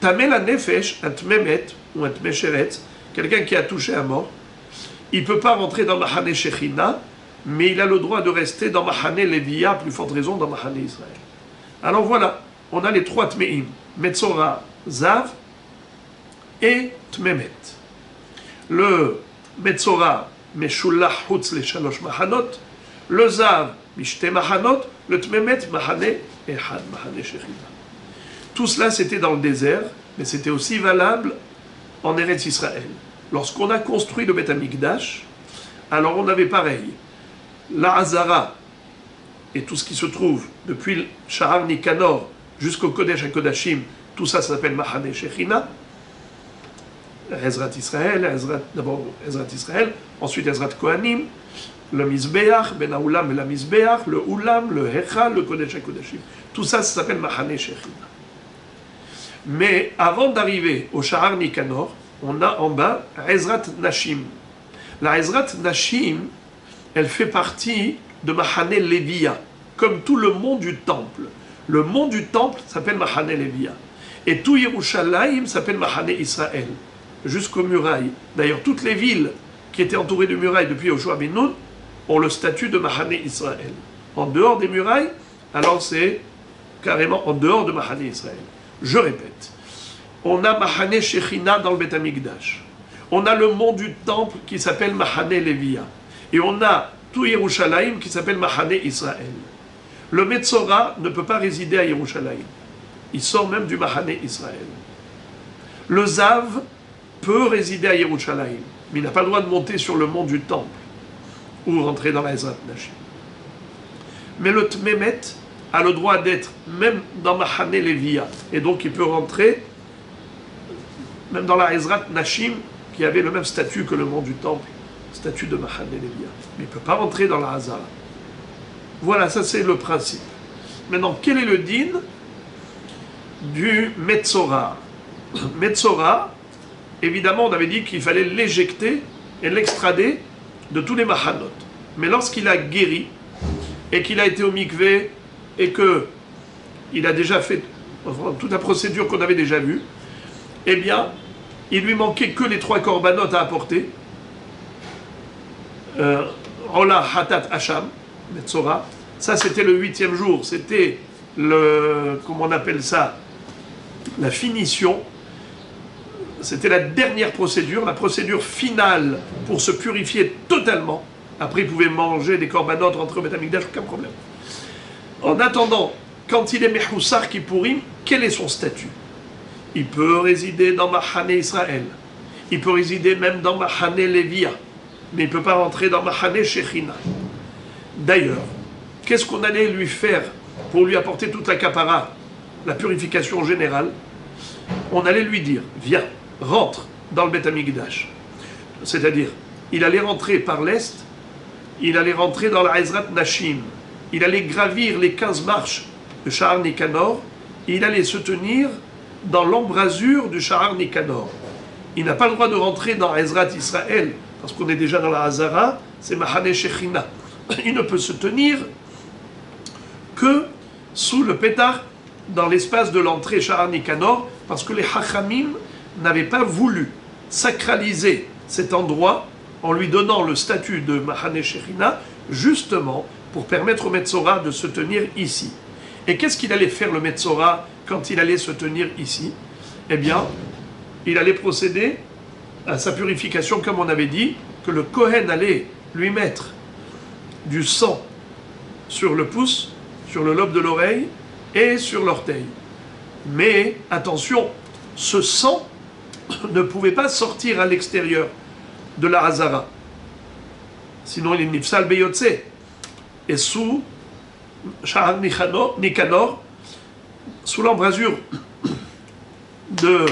Tameh la nefesh, un tmemet ou un tmesheret, quelqu'un qui a touché un mort, il ne peut pas rentrer dans Mahane Shechina, mais il a le droit de rester dans Mahane Lévia, plus forte raison dans Mahane Israël. Alors voilà, on a les 3 tmeim, Metzora, Zav et Tmemet. Le Metzora, Meshullah Hutz le Shalosh Machanot, le Zav, Mishte Machanot, le Tmemet, Machane, Ehad, Machane Shechina. Tout cela, c'était dans le désert, mais c'était aussi valable en Eretz Israël. Lorsqu'on a construit le Beth Amikdash, alors on avait pareil, la Hazara et tout ce qui se trouve depuis le Shahar Nikanor jusqu'au Kodesh HaKodashim, tout ça, ça s'appelle Machane Shechina. Ezrat Israël, d'abord Ezrat Israël, ensuite Ezrat Kohanim, le Mizbeach, Ben Haoulam et la Mizbeach, le Oulam, le Hechal, le Kodesh HaKodashim. Tout ça, ça s'appelle Machane Shechina. Mais avant d'arriver au Shahar Nikanor, on a en bas Ezrat Nashim. La Ezrat Nashim, elle fait partie de Machane Leviya, comme tout le mont du Temple. Le mont du Temple s'appelle Machane Leviya. Et tout Yerushalayim s'appelle Machane Israël, jusqu'aux murailles. D'ailleurs, toutes les villes qui étaient entourées de murailles depuis Yoshua ben Nun ont le statut de Machane Israël. En dehors des murailles, alors c'est carrément en dehors de Machane Israël. Je répète, on a Machane Shechina dans le Beth Amikdash. On a le mont du Temple qui s'appelle Machane Leviya. Et on a tout Yerushalayim qui s'appelle Machane Israël. Le Metzora ne peut pas résider à Yerushalayim. Il sort même du Machane Israël. Le Zav peut résider à Yerushalayim, mais il n'a pas le droit de monter sur le mont du Temple ou rentrer dans la Ezrat Nashim. Mais le Tmemet a le droit d'être même dans Machane Leviya, et donc il peut rentrer même dans la Ezrat Nashim, qui avait le même statut que le mont du Temple, statut de Machane Leviya. Mais il ne peut pas rentrer dans la Hazara. Voilà, ça c'est le principe. Maintenant, quel est le din du Metzora? Metzora, évidemment, on avait dit qu'il fallait l'éjecter et l'extrader de tous les Machanot. Mais lorsqu'il a guéri, et qu'il a été au mikvé, et qu'il a déjà fait toute la procédure qu'on avait déjà vue, eh bien, il lui manquait que les 3 korbanot à apporter. Ola, Hatat, Hacham, Metzora. Ça, c'était le 8e jour. C'était comment on appelle ça? La finition. C'était la dernière procédure, la procédure finale pour se purifier totalement. Après, il pouvait manger des korbanot, rentrer au Beth Amikdash, aucun problème. En attendant, quand il est Mechoussar Kippourim, quel est son statut? Il peut résider dans Machane Israël. Il peut résider même dans Machane Leviya. Mais il ne peut pas rentrer dans Machane Shechina. D'ailleurs, qu'est-ce qu'on allait lui faire pour lui apporter toute la kapara, la purification générale? On allait lui dire, viens, rentre dans le Beth Amikdash. C'est-à-dire, il allait rentrer par l'est, il allait rentrer dans la Ezrat Nashim, il allait gravir les 15 marches de Shahar Nikanor, et il allait se tenir dans l'embrasure du Shahar Nikanor. Il n'a pas le droit de rentrer dans Ezrat Israël, parce qu'on est déjà dans la Hazara, c'est Machane Shechina. Il ne peut se tenir que sous le pétard, dans l'espace de l'entrée Shahar Nikanor, parce que les Hachamim n'avaient pas voulu sacraliser cet endroit en lui donnant le statut de Machane Shechina, justement pour permettre au Metzora de se tenir ici. Et qu'est-ce qu'il allait faire le Metzora quand il allait se tenir ici? Eh bien, il allait procéder à sa purification, comme on avait dit, que le Kohen allait lui mettre du sang sur le pouce, sur le lobe de l'oreille et sur l'orteil. Mais attention, ce sang ne pouvait pas sortir à l'extérieur de la Hazara. Sinon il est nifsal beyotse. Et sous Shahar Nikanor, sous l'embrasure de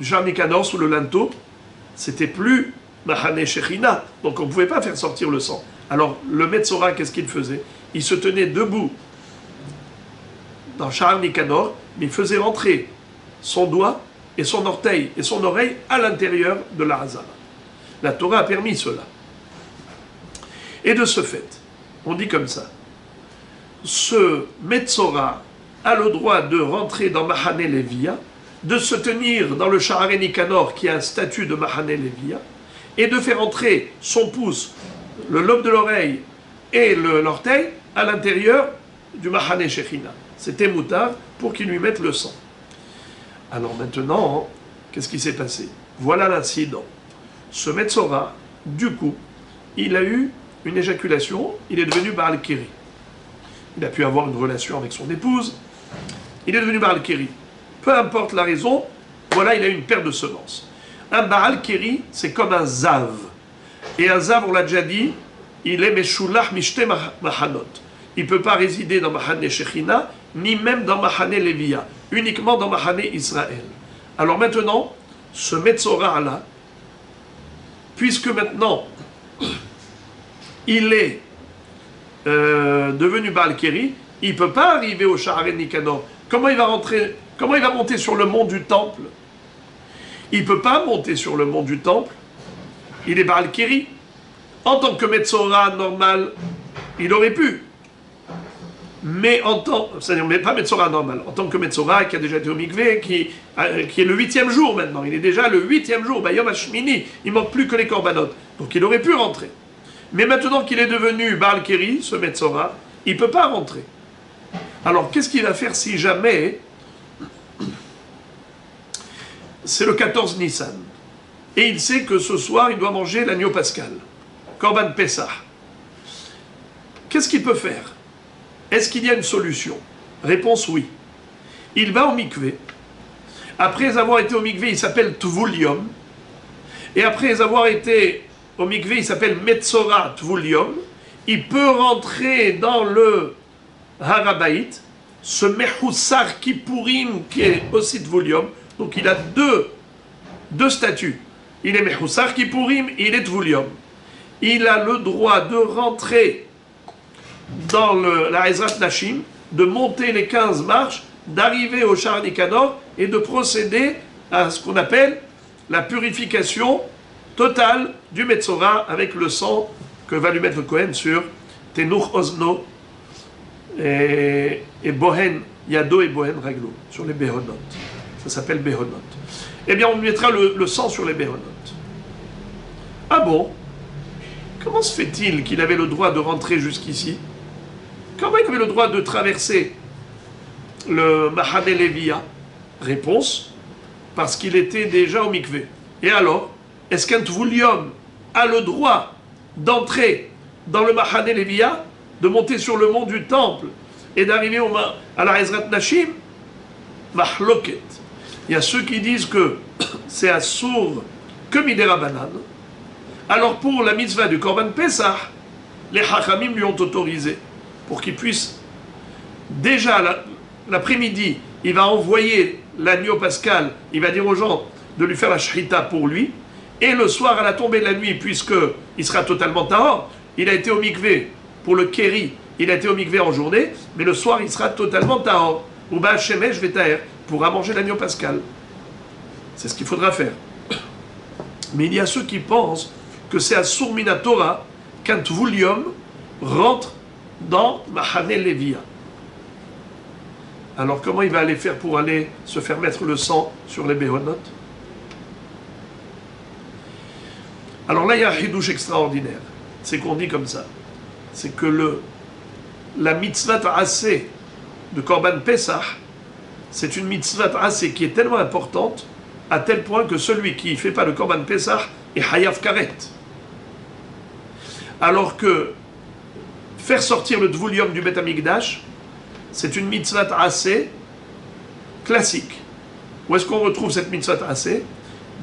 Shahar Nikanor, sous le linteau, c'était plus Machane Shechina, donc on ne pouvait pas faire sortir le sang. Alors le Metzora, qu'est-ce qu'il faisait? Il se tenait debout dans Shahar Nikanor, mais il faisait rentrer son doigt et son orteil et son oreille à l'intérieur de la Hazara. La Torah a permis cela. Et de ce fait, on dit comme ça, ce Metzora a le droit de rentrer dans Machane Leviya, de se tenir dans le Shahar Nikanor qui a un statut de Machane Leviya, et de faire entrer son pouce, le lobe de l'oreille et l'orteil à l'intérieur du Machane Shechina. C'était moutard pour qu'il lui mette le sang. Alors maintenant, qu'est-ce qui s'est passé? Voilà l'incident. Ce Metzora, du coup, il a eu une éjaculation, il est devenu Baal Keri. Il a pu avoir une relation avec son épouse, il est devenu Baal Keri. Peu importe la raison, voilà, il a eu une perte de semences. Un Baal Keri, c'est comme un Zav. Et un Zav, on l'a déjà dit, il est Meshulach Mishte Mahanot. Il ne peut pas résider dans Mahane Shechina, ni même dans Mahane Lévia, uniquement dans Mahane Israël. Alors maintenant, ce Metzora-là, puisque maintenant, il est devenu Baal Keri, il ne peut pas arriver au Sha'arei Nikanor. Comment il va rentrer, comment il va monter sur le mont du temple? Il ne peut pas monter sur le mont du temple. Il est Baal Keri. En tant que Metzora normal, il aurait pu. Mais en tant, c'est-à-dire mais pas Metzora normal, en tant que Metzora qui a déjà été au Mikvé, qui est le 8e jour maintenant, il est déjà le 8e jour, Bayom Hashmini, il ne manque plus que les korbanot. Donc il aurait pu rentrer. Mais maintenant qu'il est devenu Baal Keri, ce Metzora, il ne peut pas rentrer. Alors qu'est-ce qu'il va faire si jamais c'est le 14 Nissan et il sait que ce soir il doit manger l'agneau pascal, Korban Pessah? Qu'est-ce qu'il peut faire? Est-ce qu'il y a une solution? Réponse oui. Il va au mikvé. Après avoir été au mikvé, il s'appelle Tvul Yom. Et après avoir été au mikvé, il s'appelle Metzora Tvul Yom. Il peut rentrer dans le Harabaït, ce Mechoussar Kippourim qui est aussi Tvul Yom. Donc il a deux statuts. Il est Mechoussar Kippourim et il est Tvul Yom. Il a le droit de rentrer dans la Ezrat Nashim, de monter les 15 marches, d'arriver au Sha'ar Nikanor et de procéder à ce qu'on appelle la purification totale du Metzora avec le sang que va lui mettre le Kohen sur Tenuch Ozno et Bohen Yado et Bohen Raglo, sur les Behonot. Ça s'appelle Behonot. Eh bien, on lui mettra le sang sur les Behonot. Ah bon? Comment se fait-il qu'il avait le droit de rentrer jusqu'ici? Comment il avait le droit de traverser le Mahane Lévia? Réponse, parce qu'il était déjà au mikvé. Et alors, est-ce qu'un Tvul Yom a le droit d'entrer dans le Mahane Lévia, de monter sur le mont du temple et d'arriver à la Ezrat Nashim? Mahloket. Il y a ceux qui disent que c'est assour que Midera Banan. Alors pour la mitzvah du Korban Pessah, les Hachamim lui ont autorisé pour qu'il puisse, déjà l'après-midi, il va envoyer l'agneau pascal, il va dire aux gens de lui faire la shrita pour lui, et le soir à la tombée de la nuit, puisqu'il sera totalement tahor, il a été au mikvé pour le keri, il a été au mikvé en journée, mais le soir il sera totalement tahor, ou ba shemesh vetaer, pourra manger l'agneau pascal. C'est ce qu'il faudra faire. Mais il y a ceux qui pensent que c'est à Sourmina Torah qu'un Tvul Yom rentre dans Mahane Lévia. Alors comment il va aller faire pour aller se faire mettre le sang sur les Behonot? Alors là, il y a un hidouche extraordinaire. C'est qu'on dit comme ça. C'est que la mitzvah assez de Korban Pessah, c'est une mitzvah assez qui est tellement importante, à tel point que celui qui ne fait pas le Korban Pessah est Hayav Karet. Alors que faire sortir le Tvul Yom du Bet Amikdash, c'est une mitzvah assez classique. Où est-ce qu'on retrouve cette mitzvah assez?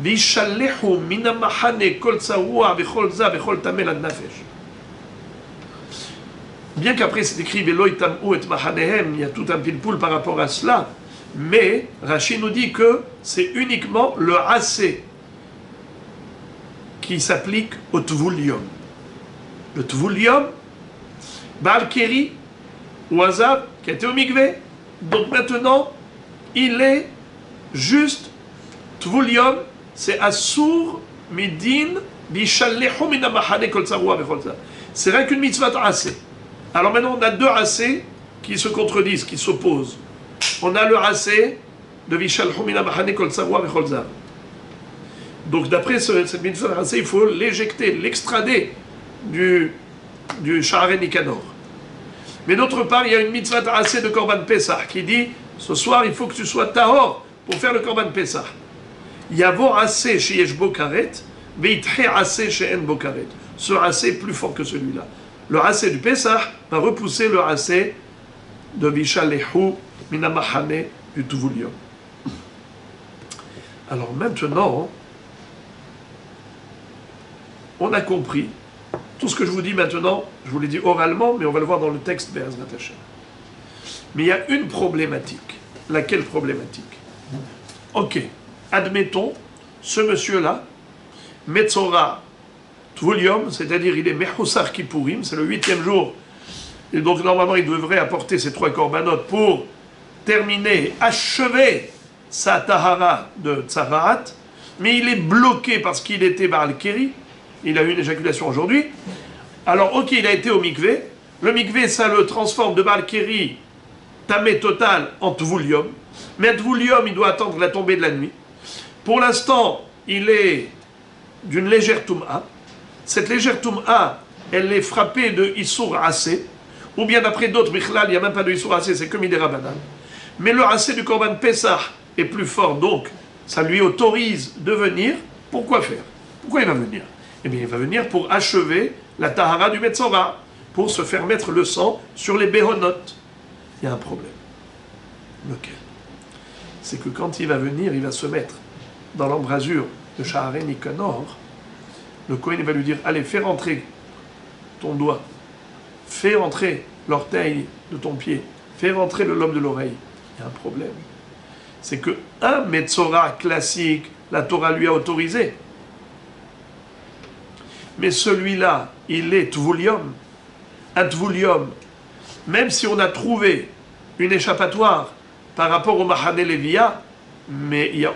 Vishallehu minamahane kol tsaroua vechol za vechol tamel ad nafesh. Bien qu'après c'est écrit Velo itamou et mahanehem, il y a tout un pilpoul par rapport à cela, mais Rashi nous dit que c'est uniquement le assez qui s'applique au Tvul Yom. Le Tvul Yom, Baal Keri ou Azav, qui a été au mikvé. Donc maintenant, il est juste Tvul Yom, c'est Assour Midin Bishallehu Minamahane Kol Tsaroua Vechol Za. C'est rien qu'une mitzvah assez. Alors maintenant, on a deux assez qui se contredisent, qui s'opposent. On a le assez de Vishallehu Minamahane Kol Tsaroua Vechol Za. Donc d'après cette mitzvah assez, il faut l'éjecter, l'extrader du Sha'arei Nikanor. Mais d'autre part, il y a une mitzvah assez de Korban Pessah qui dit ce soir il faut que tu sois tahor pour faire le Korban Pessah. Yavo assez chez Yesh Bo Karet, veithe assez chez En Bo Karet. ce assez est plus fort que celui-là. Le assez du Pesach va repousser le assez de Vishalehu Minamahane du Tuvulium. Alors maintenant, on a compris. Tout ce que je vous dis maintenant, je vous l'ai dit oralement, mais on va le voir dans le texte Be'ezrat Hashem. Mais il y a une problématique. Laquelle problématique? Ok, admettons, ce monsieur-là, Metzora Tvulium, c'est-à-dire il est Mechoussar Kippourim, c'est le 8e jour, et donc normalement il devrait apporter ses 3 corbanotes pour terminer, achever sa tahara de Tzaraat, mais il est bloqué parce qu'il était Baal Keri, il a eu une éjaculation aujourd'hui. Alors ok, il a été au mikvé, le mikvé ça le transforme de Baal Keri, tamé total, en Tvulium, mais Tvulium il doit attendre la tombée de la nuit. Pour l'instant, il est d'une légère Toum'a. Cette légère Toum'a, elle est frappée de Issour Assez, ou bien d'après d'autres, Bichlal, il n'y a même pas de Issour Assez, c'est que Midera Banan. Mais le Assez du Korban Pessah est plus fort, donc ça lui autorise de venir. Pourquoi faire? Pourquoi il va venir? Eh bien, il va venir pour achever la Tahara du Metzora, pour se faire mettre le sang sur les Béhonotes. Il y a un problème. Lequel? C'est que quand il va venir, il va se mettre dans l'embrasure de Sha'arei Nikanor. Le Kohen va lui dire, allez, fais rentrer ton doigt, fais rentrer l'orteil de ton pied, fais rentrer le lobe de l'oreille. Il y a un problème. C'est que un Metzora classique, la Torah lui a autorisé. Mais celui-là, il est Tvulium. Un Tvulium, même si on a trouvé une échappatoire par rapport au Mahane Lévia, mais il n'y a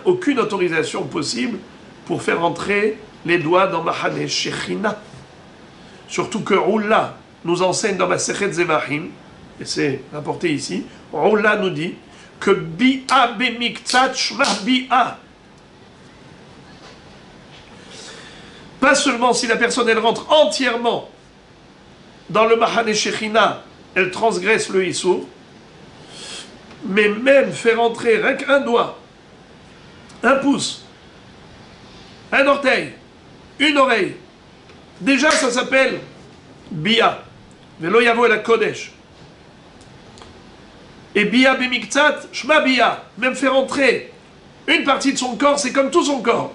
aucune autorisation possible pour faire entrer les doigts dans Mahane Shechina. Surtout que Oula nous enseigne dans Masechet Zevachim, et c'est rapporté ici, Oula nous dit que Bi'a bemiktsat shma Bi'a. Pas seulement si la personne elle rentre entièrement dans le Mahane Shechina, elle transgresse le Issour, mais même faire entrer rien qu'un doigt, un pouce, un orteil, une oreille, déjà ça s'appelle Bia. Velo yavo el Kodesh. Et Bia bemiktsat, shma Bia. Même faire entrer une partie de son corps, c'est comme tout son corps.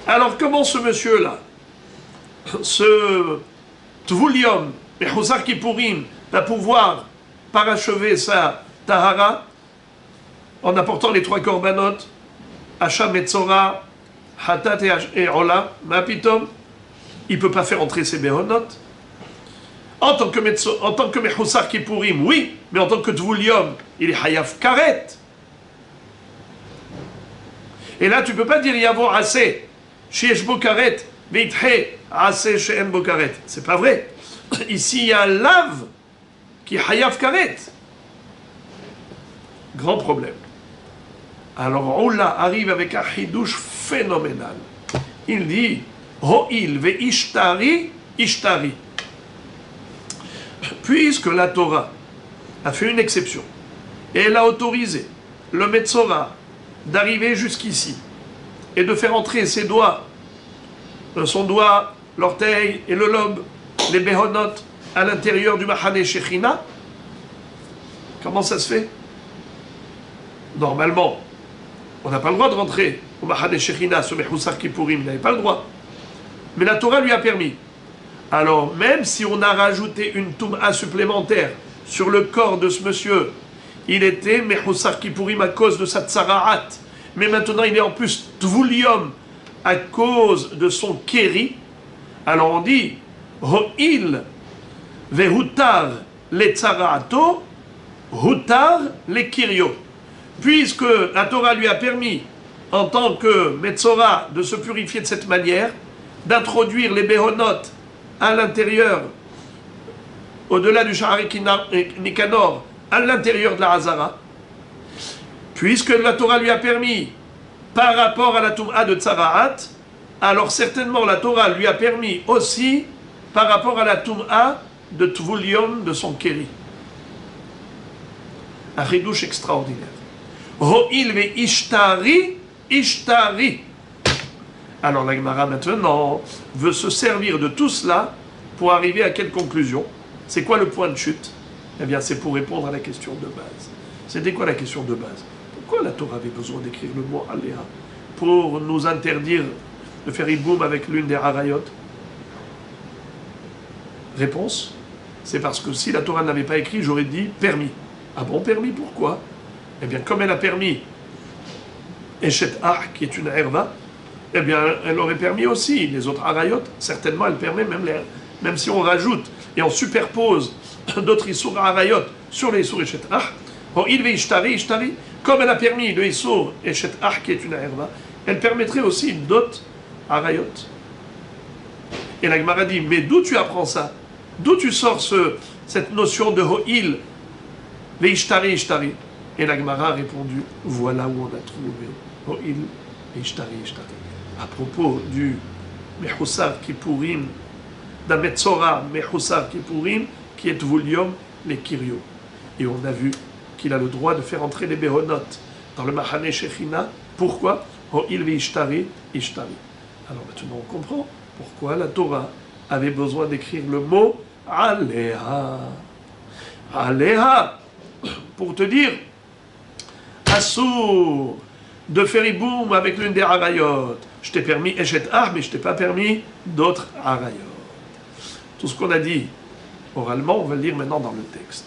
Alors comment ce monsieur-là, ce Tvulium, Mechoussar Kippourim, va pouvoir parachever sa Tahara en apportant les 3 corbanotes, Hacha, Metzora, Hatat et Ola, Mapitom? Il ne peut pas faire entrer ses Béhonotes. En tant que Mechoussar Kippourim, oui, mais en tant que Tvulium, il est Hayaf Karet. Et là, tu ne peux pas dire Yavo assez, Sheesh Bokaret, Veithe, assez Sheen Bokaret. C'est pas vrai. Ici, il y a un lave qui est Hayaf Karet. Grand problème. Alors, Oula arrive avec un chidouche phénoménal. Il dit, Ho'il ve ishtari, ishtari. Puisque la Torah a fait une exception, et elle a autorisé le Metzora d'arriver jusqu'ici, et de faire entrer ses doigts, son doigt, l'orteil et le lobe, les Béhonotes, à l'intérieur du Mahane Shechina, comment ça se fait? Normalement, on n'a pas le droit de rentrer au Mahane Shechina, ce Mechoussar Kippourim, il n'avait pas le droit. Mais la Torah lui a permis. Alors, même si on a rajouté une Toum'a supplémentaire sur le corps de ce monsieur, il était Mechoussar Kippourim à cause de sa Tsaraat, mais maintenant il est en plus Tvulium à cause de son Keri. Alors on dit, Ho'il vehutar le Tsaraato, hutar le Kirio. Puisque la Torah lui a permis, en tant que Metzora, de se purifier de cette manière, d'introduire les Béhonotes à l'intérieur, au-delà du Sha'arei Nikanor, à l'intérieur de la Hazara, puisque la Torah lui a permis, par rapport à la Toum'a de Tsaraat, alors certainement la Torah lui a permis aussi, par rapport à la Toum'a de Tvulium de son Keri. Un chidouche extraordinaire. Ho'il ve ishtari, ishtari. Alors la Gemara maintenant veut se servir de tout cela pour arriver à quelle conclusion? C'est quoi le point de chute? Eh bien, c'est pour répondre à la question de base. C'était quoi la question de base? Pourquoi la Torah avait besoin d'écrire le mot Aléa? Pour nous interdire de faire hiboum avec l'une des harayot? Réponse, c'est parce que si la Torah n'avait pas écrit, j'aurais dit permis. Ah bon, permis, pourquoi? Eh bien, comme elle a permis Eshet Ah, qui est une herva, eh bien, elle aurait permis aussi les autres harayot. Certainement, elle permet même si on rajoute et on superpose d'autres Issour harayot sur les Issour Eshet Ah, comme elle a permis le Issour Eshet Ah, qui est une herva, elle permettrait aussi d'autres harayot. Et la Gemara dit, mais d'où tu apprends ça? D'où tu sors cette notion de Ho'il, Veishtari, Ishtari? Et la Gemara a répondu, voilà où on a trouvé Ho'il, Veishtari, Ishtari. À propos du Mechoussar Kippourim, d'un Metzora Mechoussar Kippourim, qui est Vulium, les Kirio. Et on a vu qu'il a le droit de faire entrer les Behonot dans le Mahane Shechina. Pourquoi? Ho'il, Veishtari, Ishtari. Alors maintenant on comprend pourquoi la Torah avait besoin d'écrire le mot Aléha. Aléha, pour te dire, Assour, de faire hiboum avec l'une des harayot. Je t'ai permis Eshet Ah, mais je t'ai pas permis d'autres harayot. Tout ce qu'on a dit oralement, on va le lire maintenant dans le texte.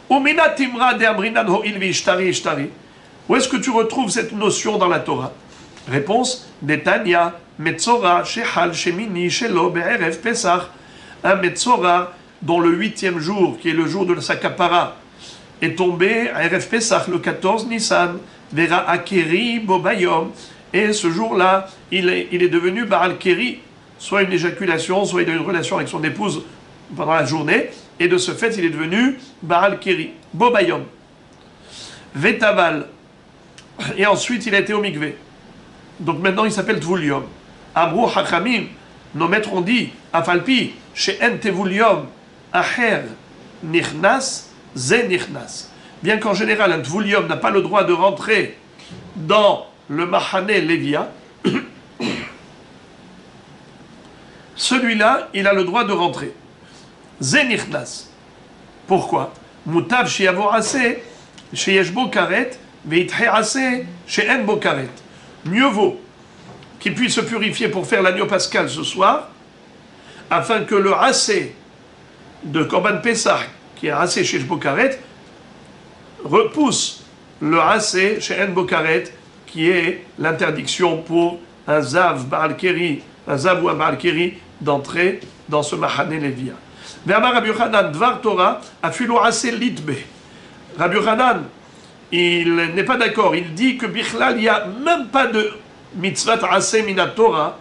Umina timra de amrinan ho'il v'ishtari ishtari. Où est-ce que tu retrouves cette notion dans la Torah? Réponse, Netanya, Metzora, Shechal, Shemini, Shelo, Be'erev, Pesach. Un Metzora dont le 8e jour, qui est le jour de sa kapara, est tombé à Erev Pesach, le 14 Nissan, Vera Akeri, Bobayom. Et ce jour-là, il est devenu Baal Keri, soit une éjaculation, soit il a eu une relation avec son épouse pendant la journée. Et de ce fait, il est devenu Baal Keri, Bobayom. Vetaval. Et ensuite, il a été au mikvé. Donc maintenant, il s'appelle Tvulium. Amrou Hachamim, nos maîtres ont dit, Afalpi, chez En Tevulium, Acher, Nichnas, Ze Nichnas. Bien qu'en général, un Tvulium n'a pas le droit de rentrer dans le Mahane Lévia, celui-là, il a le droit de rentrer. Ze Nichnas. Pourquoi? Mutav Shiavo Ase, chez Yeshbo Karet, Veithe Ase, chez En Bo Karet. Mieux vaut qu'il puisse se purifier pour faire l'agneau pascal ce soir, afin que le assez de Korban Pessah, qui est assez chez Bokaret, repousse le assez chez En Bokaret, qui est l'interdiction pour un Zav Baal Keri, un Zav ou un Baal Keri, d'entrer dans ce Mahane Lévia. Ve'amar Rabbi Yochanan, Dvar Torah, afilo assez litbe. Rabbi Yochanan, il n'est pas d'accord. Il dit que Bichlal, il n'y a même pas de mitzvat aseh mina Torah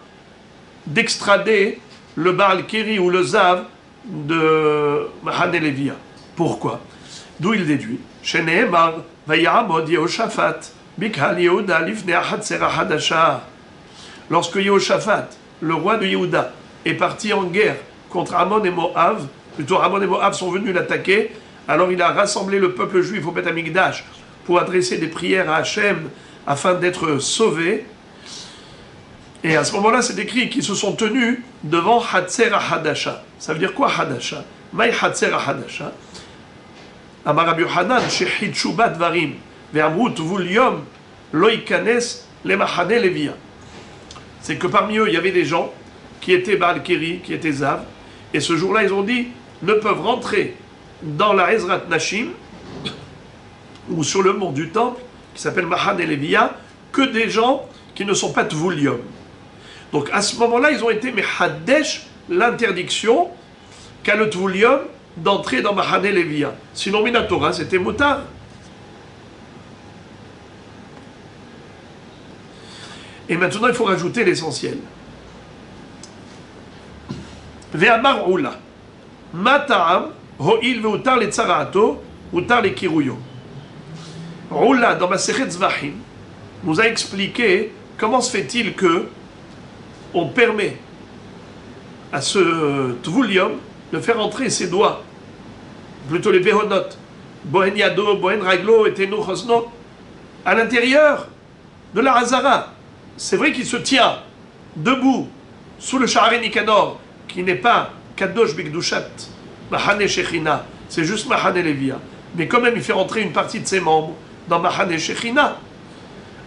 d'extrader le Baal Keri ou le Zav de Mahane Lévia. Pourquoi? D'où il déduit Sheneemar vayamod Yehoshaphat bikhal Yehuda lifnei achatzera hadasha. Lorsque Yehoshaphat, le roi de Yehuda, est parti en guerre contre Ammon et Moab, plutôt Ammon et Moab sont venus l'attaquer, alors il a rassemblé le peuple juif au Beth Amikdash pour adresser des prières à Hachem afin d'être sauvés. Et à ce moment-là, c'est écrit qu'ils se sont tenus devant Hatzer Hadasha. Ça veut dire quoi Hadasha? Maï Hatzer Hadasha. Amar Rabbi Yochanan, Shechid Shubat Varim, Ve'amrut Vuliom, Loïkanes, Lemachane Levia. C'est que parmi eux, il y avait des gens qui étaient Baal Keri, qui étaient Zav, et ce jour-là, ils ont dit, ne peuvent rentrer dans la Ezrat Nashim, ou sur le mont du temple, qui s'appelle Mahane Levia, que des gens qui ne sont pas Tvulium. Donc à ce moment-là, ils ont été Mehadesh, l'interdiction qu'a le Tvulium d'entrer dans Mahane Levia. Sinon, Minatora, c'était Moutar. Et maintenant, il faut rajouter l'essentiel. Ve'amar Oula. Mata'am, ho'il ve'utar le tzara'ato, utar le kiruyo. Oula, dans Masechet Zvachim, nous a expliqué comment se fait-il que on permet à ce Tvulium de faire entrer ses doigts, plutôt les Behonot, Bohen Yado, Bohen Raglo et Tenu Chosno, à l'intérieur de la Hazara. C'est vrai qu'il se tient debout sous le Sha'arei Nikanor, qui n'est pas Kadosh Bikdushat, Mahane Shechina, c'est juste Mahane Levia. Mais quand même, il fait rentrer une partie de ses membres dans Mahane Shechina.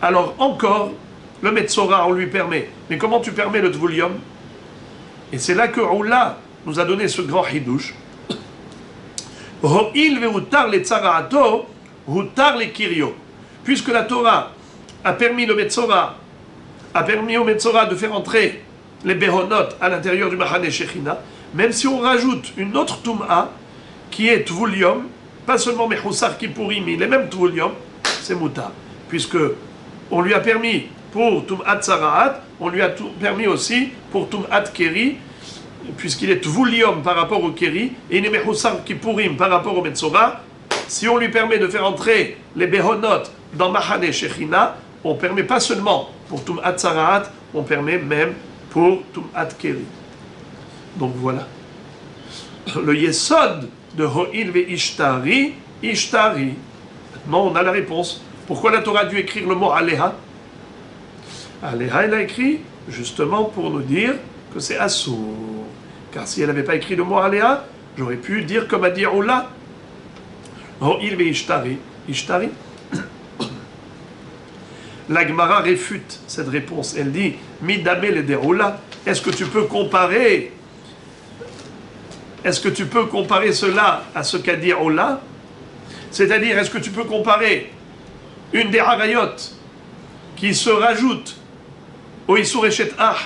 Alors encore, le Metzora, on lui permet. Mais comment tu permets le Tvulium? Et c'est là que Oula nous a donné ce grand Hidush. Ho'il ve'utar le tzara'ato, hutar le kirio. Puisque la Torah a permis au Metzora de faire entrer les Behonot à l'intérieur du Mahane Shechina, même si on rajoute une autre Tum'a qui est Tvulium, pas seulement Mechoussar Kippourim, mais les mêmes Tvulium, c'est Mouta. Puisque on lui a permis pour Tum'at Tzara'at, on lui a permis aussi pour Tum'at Keri, puisqu'il est Tvulium par rapport au Keri, et il est Mechoussar Kippourim par rapport au Metzora. Si on lui permet de faire entrer les Behonot dans Mahane Shechina, on permet pas seulement pour Tum'at Tzara'at, on permet même pour Tum'at Keri. Donc voilà. Le Yesod de Ho'il ve'ishtari, Ishtari. Maintenant, on a la réponse. Pourquoi la Torah a dû écrire le mot Aleha? Aleha, elle a écrit justement pour nous dire que c'est Assour. Car si elle n'avait pas écrit le mot Aleha, j'aurais pu dire comme a dit Oula. Ho'il ve'ishtari, Ishtari. La Gemara réfute cette réponse. Elle dit Midame le deroula. Est-ce que tu peux comparer cela à ce qu'a dit Ola? C'est-à-dire, est-ce que tu peux comparer une des harayot qui se rajoute au Issour Eshet Ah,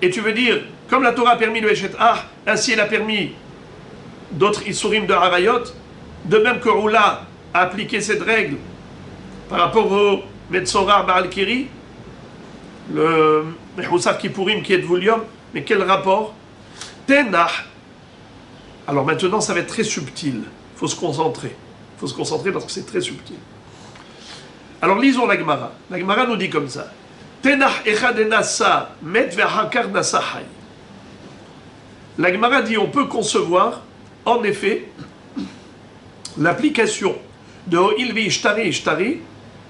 et tu veux dire, comme la Torah a permis le Eshet Ah, ainsi elle a permis d'autres Issourim de harayot, de même que Ola a appliqué cette règle par rapport au Metzora Baal Kiri, le Mechoussar Kippourim qui est de Voulium, mais quel rapport? Tenah. Alors maintenant, ça va être très subtil. Il faut se concentrer. Il faut se concentrer parce que c'est très subtil. Alors lisons la Gemara. La Gemara nous dit comme ça. Tenah echad nasa met ve'hakar nasa hay. La Gemara dit on peut concevoir, en effet, l'application de Ho'il ve'ishtari ishtari,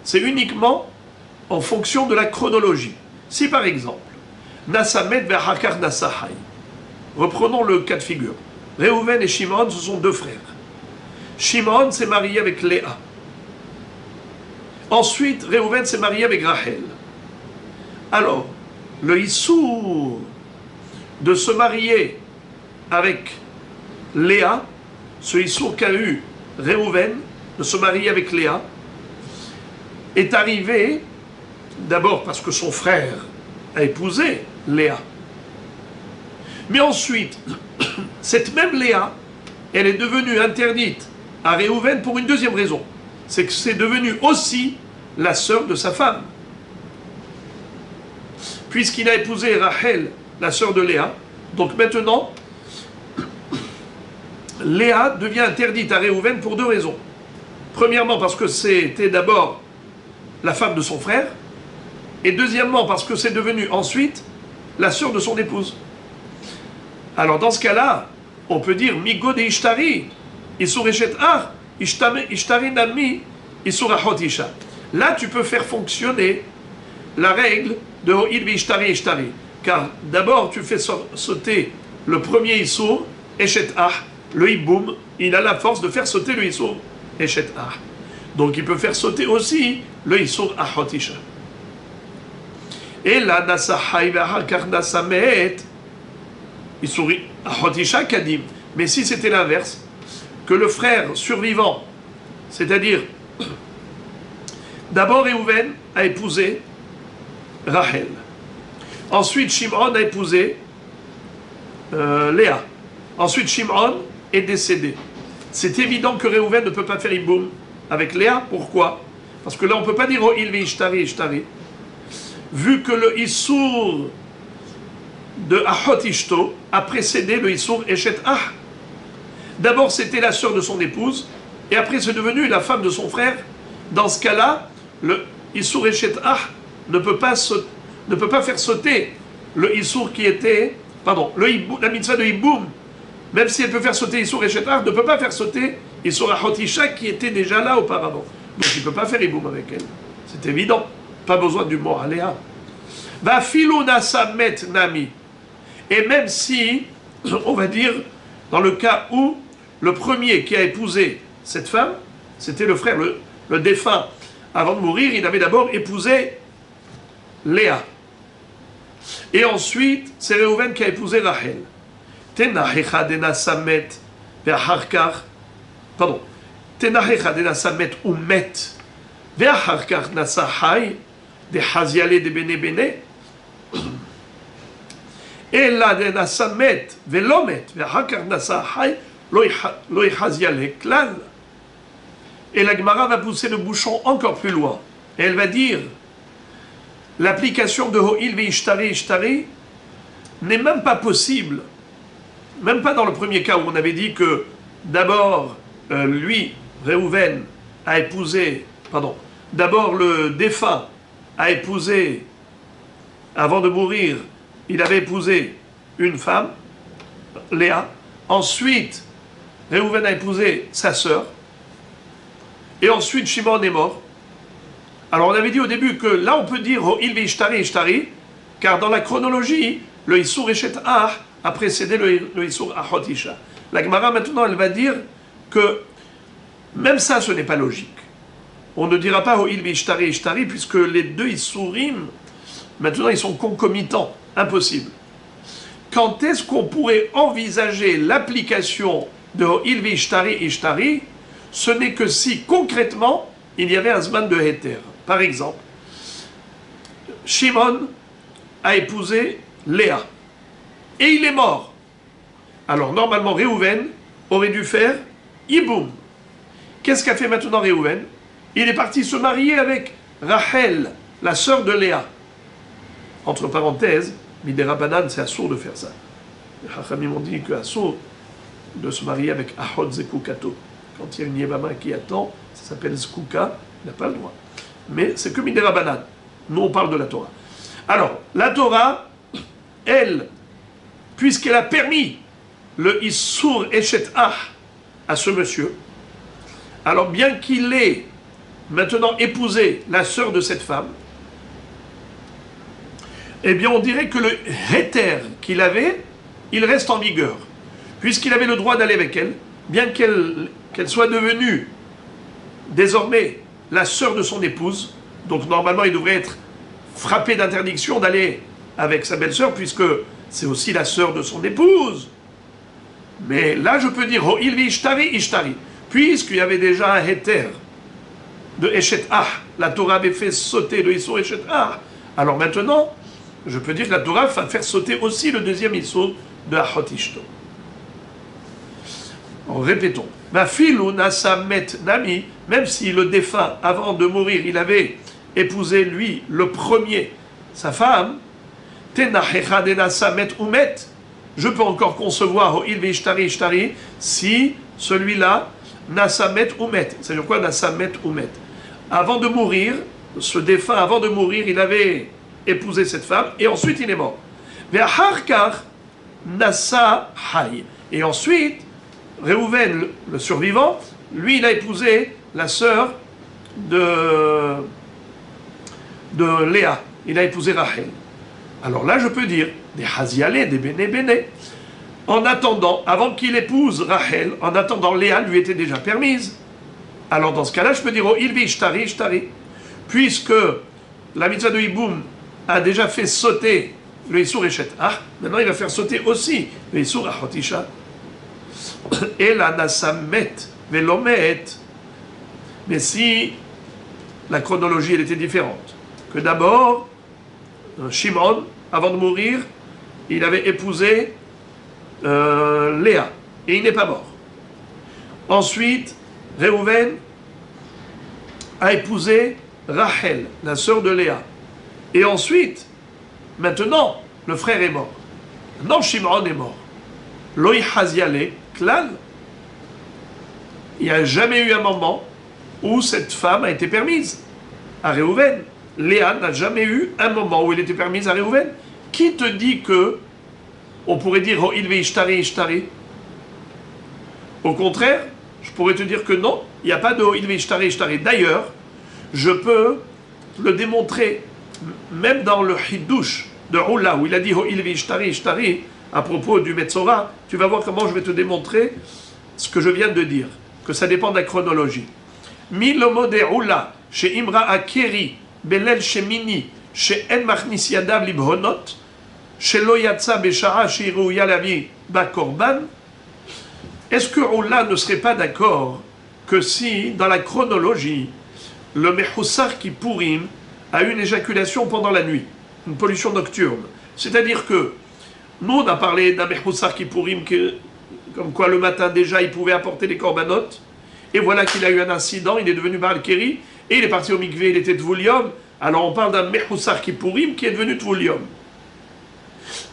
c'est uniquement en fonction de la chronologie. Si par exemple, nasa met ve'hakar nasa hay. Reprenons le cas de figure. Réhouven et Shimon, ce sont deux frères. Shimon s'est marié avec Léa. Ensuite, Réhouven s'est marié avec Rachel. Alors, le Issour de se marier avec Léa, ce Issour qu'a eu Réhouven, de se marier avec Léa, est arrivé d'abord parce que son frère a épousé Léa. Mais ensuite, cette même Léa, elle est devenue interdite à Réhouven pour une deuxième raison. C'est que c'est devenu aussi la sœur de sa femme. Puisqu'il a épousé Rachel, la sœur de Léa, donc maintenant, Léa devient interdite à Réhouven pour deux raisons. Premièrement, parce que c'était d'abord la femme de son frère, et deuxièmement, parce que c'est devenu ensuite la sœur de son épouse. Alors dans ce cas-là, on peut dire Migo de Ishtari, Isur Eshet Ah, Ishtari Nami, Isur Achot Isha. Là, tu peux faire fonctionner la règle de Ho'il Ishtari Ishtari. Car d'abord, tu fais sauter le premier Isur, Eshet Ah, le Hiboum, il a la force de faire sauter le Isur, Eshet Ah. Donc il peut faire sauter aussi le Isur Achot Isha. Et là, Nasa Haïva Hakar Nasa Mehet, Issouri Ahotisha Kadim. Mais si c'était l'inverse, que le frère survivant, c'est-à-dire d'abord Réhouven a épousé Rachel, ensuite Shimon a épousé Léa, ensuite Shimon est décédé. C'est évident que Réhouven ne peut pas faire Iboum avec Léa. Pourquoi? Parce que là on ne peut pas dire oh il Ishtari Ishtari, vu que le Issour de Achot Ishto a précédé le Issour Eshet Ah. D'abord, c'était la sœur de son épouse, et après, c'est devenu la femme de son frère. Dans ce cas-là, le Issour Eshet Ah ne peut pas faire sauter le Issour qui était... Pardon, la mitzvah de Hiboum, même si elle peut faire sauter Issour Eshet Ah, ne peut pas faire sauter Issour Achot Isha qui était déjà là auparavant. Donc, il ne peut pas faire Hiboum avec elle. C'est évident. Pas besoin du mot Léa. Va filuna samet nami. Et même si, on va dire, dans le cas où le premier qui a épousé cette femme, c'était le frère, le défunt. Avant de mourir, il avait d'abord épousé Léa. Et ensuite, c'est Réhouven qui a épousé Rachel. Tenahecha dena samet ve'acharkar. Pardon. Tenahecha dena samet umet ve'acharkar nasa hay de haziale de bene bene. Et là dena samet ve'lomet ve'acharkar nasa hay loy haziale klal. Et la Gemara va pousser le bouchon encore plus loin. Et elle va dire, l'application de Ho'il ve'ishtari ishtari n'est même pas possible. Même pas dans le premier cas où on avait dit que d'abord, lui, Réhouven, a épousé, d'abord le défunt a épousé, avant de mourir, il avait épousé une femme, Léa. Ensuite, Réhouven a épousé sa sœur. Et ensuite, Shimon est mort. Alors, on avait dit au début que là, on peut dire il ve'ishtari ishtari, car dans la chronologie, le Issour Eshet Ah a précédé le Issour Achot Isha. La Gemara, maintenant, elle va dire que même ça, ce n'est pas logique. On ne dira pas il ve'ishtari ishtari, puisque les deux Issourim, maintenant, ils sont concomitants. Impossible. Quand est-ce qu'on pourrait envisager l'application de il ve'ishtari ishtari? Ce n'est que si, concrètement, il y avait un zman de Héter. Par exemple, Shimon a épousé Léa. Et il est mort. Alors, normalement, Réhouven aurait dû faire Iboum. Qu'est-ce qu'a fait maintenant Réhouven? Il est parti se marier avec Rachel, la sœur de Léa. Entre parenthèses, Midera Banan, c'est assourd de faire ça. Les Chachamim m'ont dit que assourd de se marier avec Ahod Zekukato. Quand il y a une Yébama qui attend, ça s'appelle Zkuka, il n'a pas le droit. Mais c'est que Midera Banan. Nous, on parle de la Torah. Alors, la Torah, elle, puisqu'elle a permis le Issour Eshet Ah à ce monsieur, alors bien qu'il ait maintenant épousé la sœur de cette femme, eh bien on dirait que le Héter qu'il avait, il reste en vigueur. Puisqu'il avait le droit d'aller avec elle, bien qu'elle soit devenue désormais la sœur de son épouse, donc normalement il devrait être frappé d'interdiction d'aller avec sa belle-sœur, puisque c'est aussi la sœur de son épouse. Mais là je peux dire, oh, il vit ishtari, ishtari, puisqu'il y avait déjà un héter de Eshet Ah, la Torah avait fait sauter le Issour Eshet Ah, alors maintenant, je peux dire que la Torah va faire sauter aussi le deuxième Issour de Achot Ishto. Répétons. Ma filou nasamet nami, même si le défunt, avant de mourir, il avait épousé lui, le premier, sa femme, tenahecha de nasamet umet, je peux encore concevoir il ve'ishtari ishtari, si celui-là, nasamet umet. C'est-à-dire quoi nasamet umet? Avant de mourir, ce défunt, avant de mourir, il avait épousé cette femme, et ensuite il est mort. Ve'acharkar nasa hay. Et ensuite, Réhouven, le survivant, lui, il a épousé la sœur de Léa. Il a épousé Rachel. Alors là, je peux dire, des haziale, des bene bene. En attendant, avant qu'il épouse Rachel, en attendant, Léa lui était déjà permise. Alors dans ce cas-là, je peux dire, oh, il vit ishtari, ishtari. Puisque la mitzvah de Hiboum a déjà fait sauter le Issour Eshet Ah, maintenant il va faire sauter aussi le Issour Achot Isha. Et la nasamet velomet. Mais si la chronologie elle était différente, que d'abord Shimon, avant de mourir, il avait épousé Léa et il n'est pas mort. Ensuite, Réhouven a épousé Rachel, la sœur de Léa. Et ensuite, maintenant, le frère est mort. Maintenant, Shimon est mort. Loi haziale klal. Il n'y a jamais eu un moment où cette femme a été permise à Réhouven. Léa n'a jamais eu un moment où elle était permise à Réhouven. Qui te dit que on pourrait dire oh, il veut ishtari, ishtari? Au contraire, je pourrais te dire que non, il n'y a pas de oh, il veut ishtari, ishtari. D'ailleurs, je peux le démontrer, même dans le Hiddush de Oula, où il a dit Ho'il v'ishtari, ishtari, à propos du Metzora, tu vas voir comment je vais te démontrer ce que je viens de dire, que ça dépend de la chronologie. Mi lomo de Oula, chez Imra Akeri, Belel Shemini, chez En Machnis Yadav Libhonot, chez Lo Yatsa Beshara, chez Irouya Lavi Bakorban. Est-ce que Oula ne serait pas d'accord que si, dans la chronologie, le Mechoussar Kippourim a eu une éjaculation pendant la nuit, une pollution nocturne, c'est-à-dire que nous, on a parlé d'un Mechoussar Kippourim comme quoi le matin déjà il pouvait apporter les corbanotes, et voilà qu'il a eu un incident, il est devenu Baal Keri, et il est parti au mikvé, il était Tvoulium, alors on parle d'un Mechoussar Kippourim qui est devenu Tvoulium.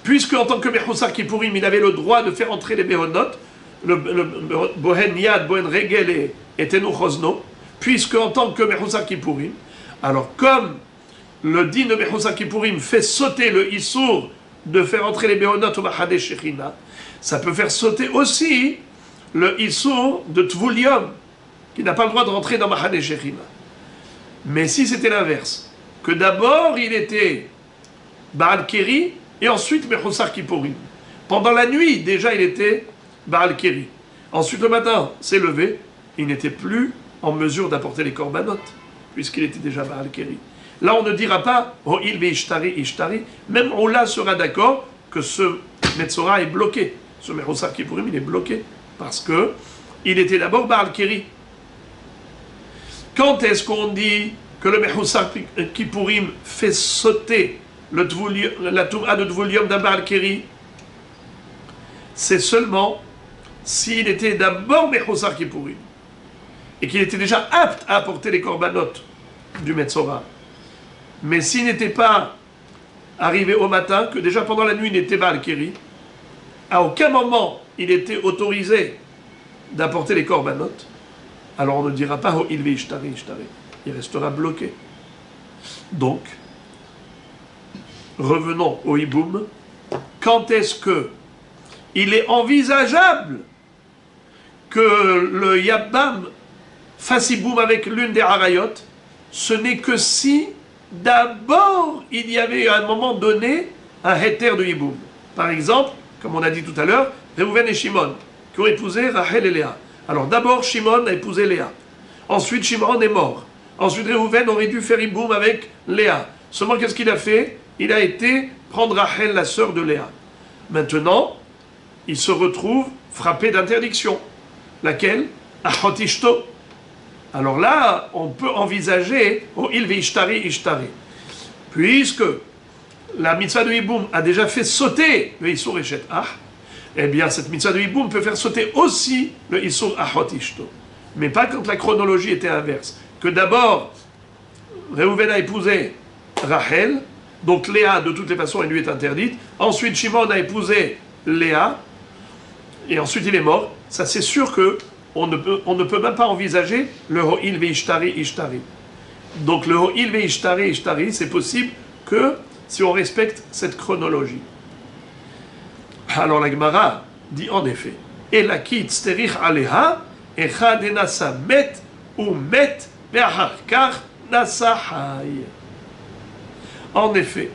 Puisque en tant que Mechoussar Kippourim, il avait le droit de faire entrer les Béhonotes, le Bohen Yad, Bohen Regel et Tenu Chosno, puisque en tant que Mechoussar Kippourim, alors comme le din de Mechoussar Kippourim fait sauter le Issour de faire entrer les Béhonotes au Mahadeh Shechina, ça peut faire sauter aussi le Issour de Tvoulium, qui n'a pas le droit de rentrer dans Mahadeh Shechina. Mais si c'était l'inverse, que d'abord il était Baal Keri, et ensuite Mechoussar Kippourim. Pendant la nuit, déjà il était Baal Keri. Ensuite le matin, s'est levé, il n'était plus en mesure d'apporter les corbanotes, puisqu'il était déjà Baal Keri. Là on ne dira pas « Oh il ve'ishtari, ishtari », même Ola sera d'accord que ce Metzora est bloqué. Ce Mechoussar Kippourim, il est bloqué, parce que il était d'abord Baal Keri. Quand est-ce qu'on dit que le Mechoussar Kippourim fait sauter la Touma de Tvoulium d'un Baal Keri? C'est seulement s'il était d'abord Mechoussar Kippourim et qu'il était déjà apte à apporter les corbanotes du Metzora. Mais s'il n'était pas arrivé au matin, que déjà pendant la nuit il était Baal Keri, à aucun moment il était autorisé d'apporter les corbanotes, alors on ne dira pas oh, il ve'ishtari, ishtari. Il restera bloqué. Donc, revenons au hiboum. Quand est-ce que il est envisageable que le Yabbam fasse hiboum avec l'une des harayot? Ce n'est que si d'abord il y avait à un moment donné un héter de hiboum. Par exemple, comme on a dit tout à l'heure, Réhouven et Shimon, qui ont épousé Rachel et Léa. Alors d'abord Shimon a épousé Léa. Ensuite Shimon est mort. Ensuite Réhouven aurait dû faire hiboum avec Léa. Seulement qu'est-ce qu'il a fait? Il a été prendre Rachel, la sœur de Léa. Maintenant, il se retrouve frappé d'interdiction. Laquelle? Achot ishto. Alors là, on peut envisager oh, il ve'ishtari, ishtari. Puisque la mitzvah de hiboum a déjà fait sauter le Issour Eshet Ah, eh bien cette mitzvah de hiboum peut faire sauter aussi le Issour Achot ishto. Mais pas quand la chronologie était inverse. Que d'abord, Réhouven a épousé Rachel, donc Léa, de toutes les façons, elle lui est interdite. Ensuite, Shimon a épousé Léa, et ensuite il est mort. Ça, c'est sûr que on ne peut même pas envisager le Ho'il ve'ishtari, ishtari. Donc le Ho'il ve'ishtari, ishtari, c'est possible que si on respecte cette chronologie. Alors la Gemara dit en effet, et la kit sterich aleha, echad enasa met, ou met, ve'acharkar nasa hay. En effet,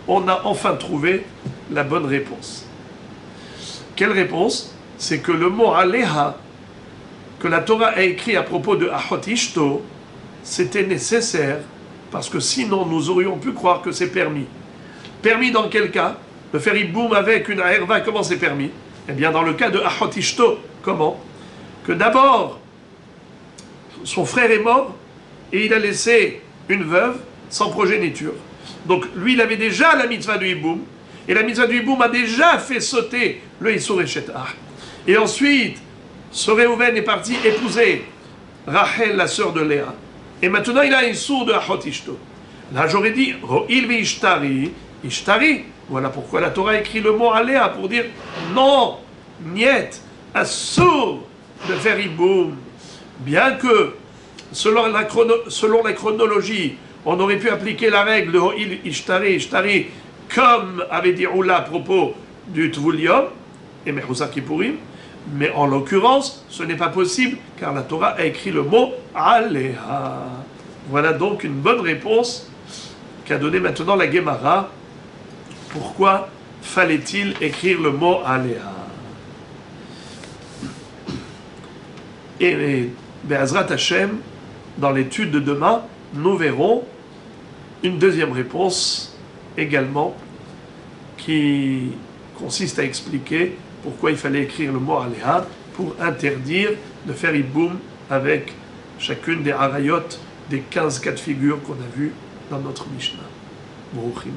on a enfin trouvé la bonne réponse. Quelle réponse? C'est que le mot aleha, que la Torah a écrit à propos de Achot Ishto, c'était nécessaire, parce que sinon nous aurions pu croire que c'est permis. Permis dans quel cas? De faire hiboum avec une herva, comment c'est permis? Eh bien dans le cas de Achot Ishto, comment? Que d'abord, son frère est mort, et il a laissé une veuve sans progéniture. Donc lui, il avait déjà la mitzvah du hiboum, et la mitzvah du hiboum a déjà fait sauter le Issour Eshet Ah. Et ensuite, ce Réhouven est parti épouser Rachel, la sœur de Léa. Et maintenant, il a un Issour de Achot Ishto. Là, j'aurais dit, Ho'il ve'ishtari, ishtari. Voilà pourquoi la Torah écrit le mot à Léa, pour dire, non, niet, assour de faire hiboum. Bien que, selon la chronologie, on aurait pu appliquer la règle de Ho'il ishtari, ishtari, comme avait dit Oula à propos du Tvoulium et Mechoussar Kippourim, mais en l'occurrence, ce n'est pas possible, car la Torah a écrit le mot Aleha. Voilà donc une bonne réponse qu'a donnée maintenant la Gemara. Pourquoi fallait-il écrire le mot Aléa? Et Be'ezrat Hashem, dans l'étude de demain, nous verrons une deuxième réponse également qui consiste à expliquer pourquoi il fallait écrire le mot Aléa pour interdire de faire Iboum avec chacune des harayot des 15 cas de figure qu'on a vus dans notre Mishnah. Baruch Hu.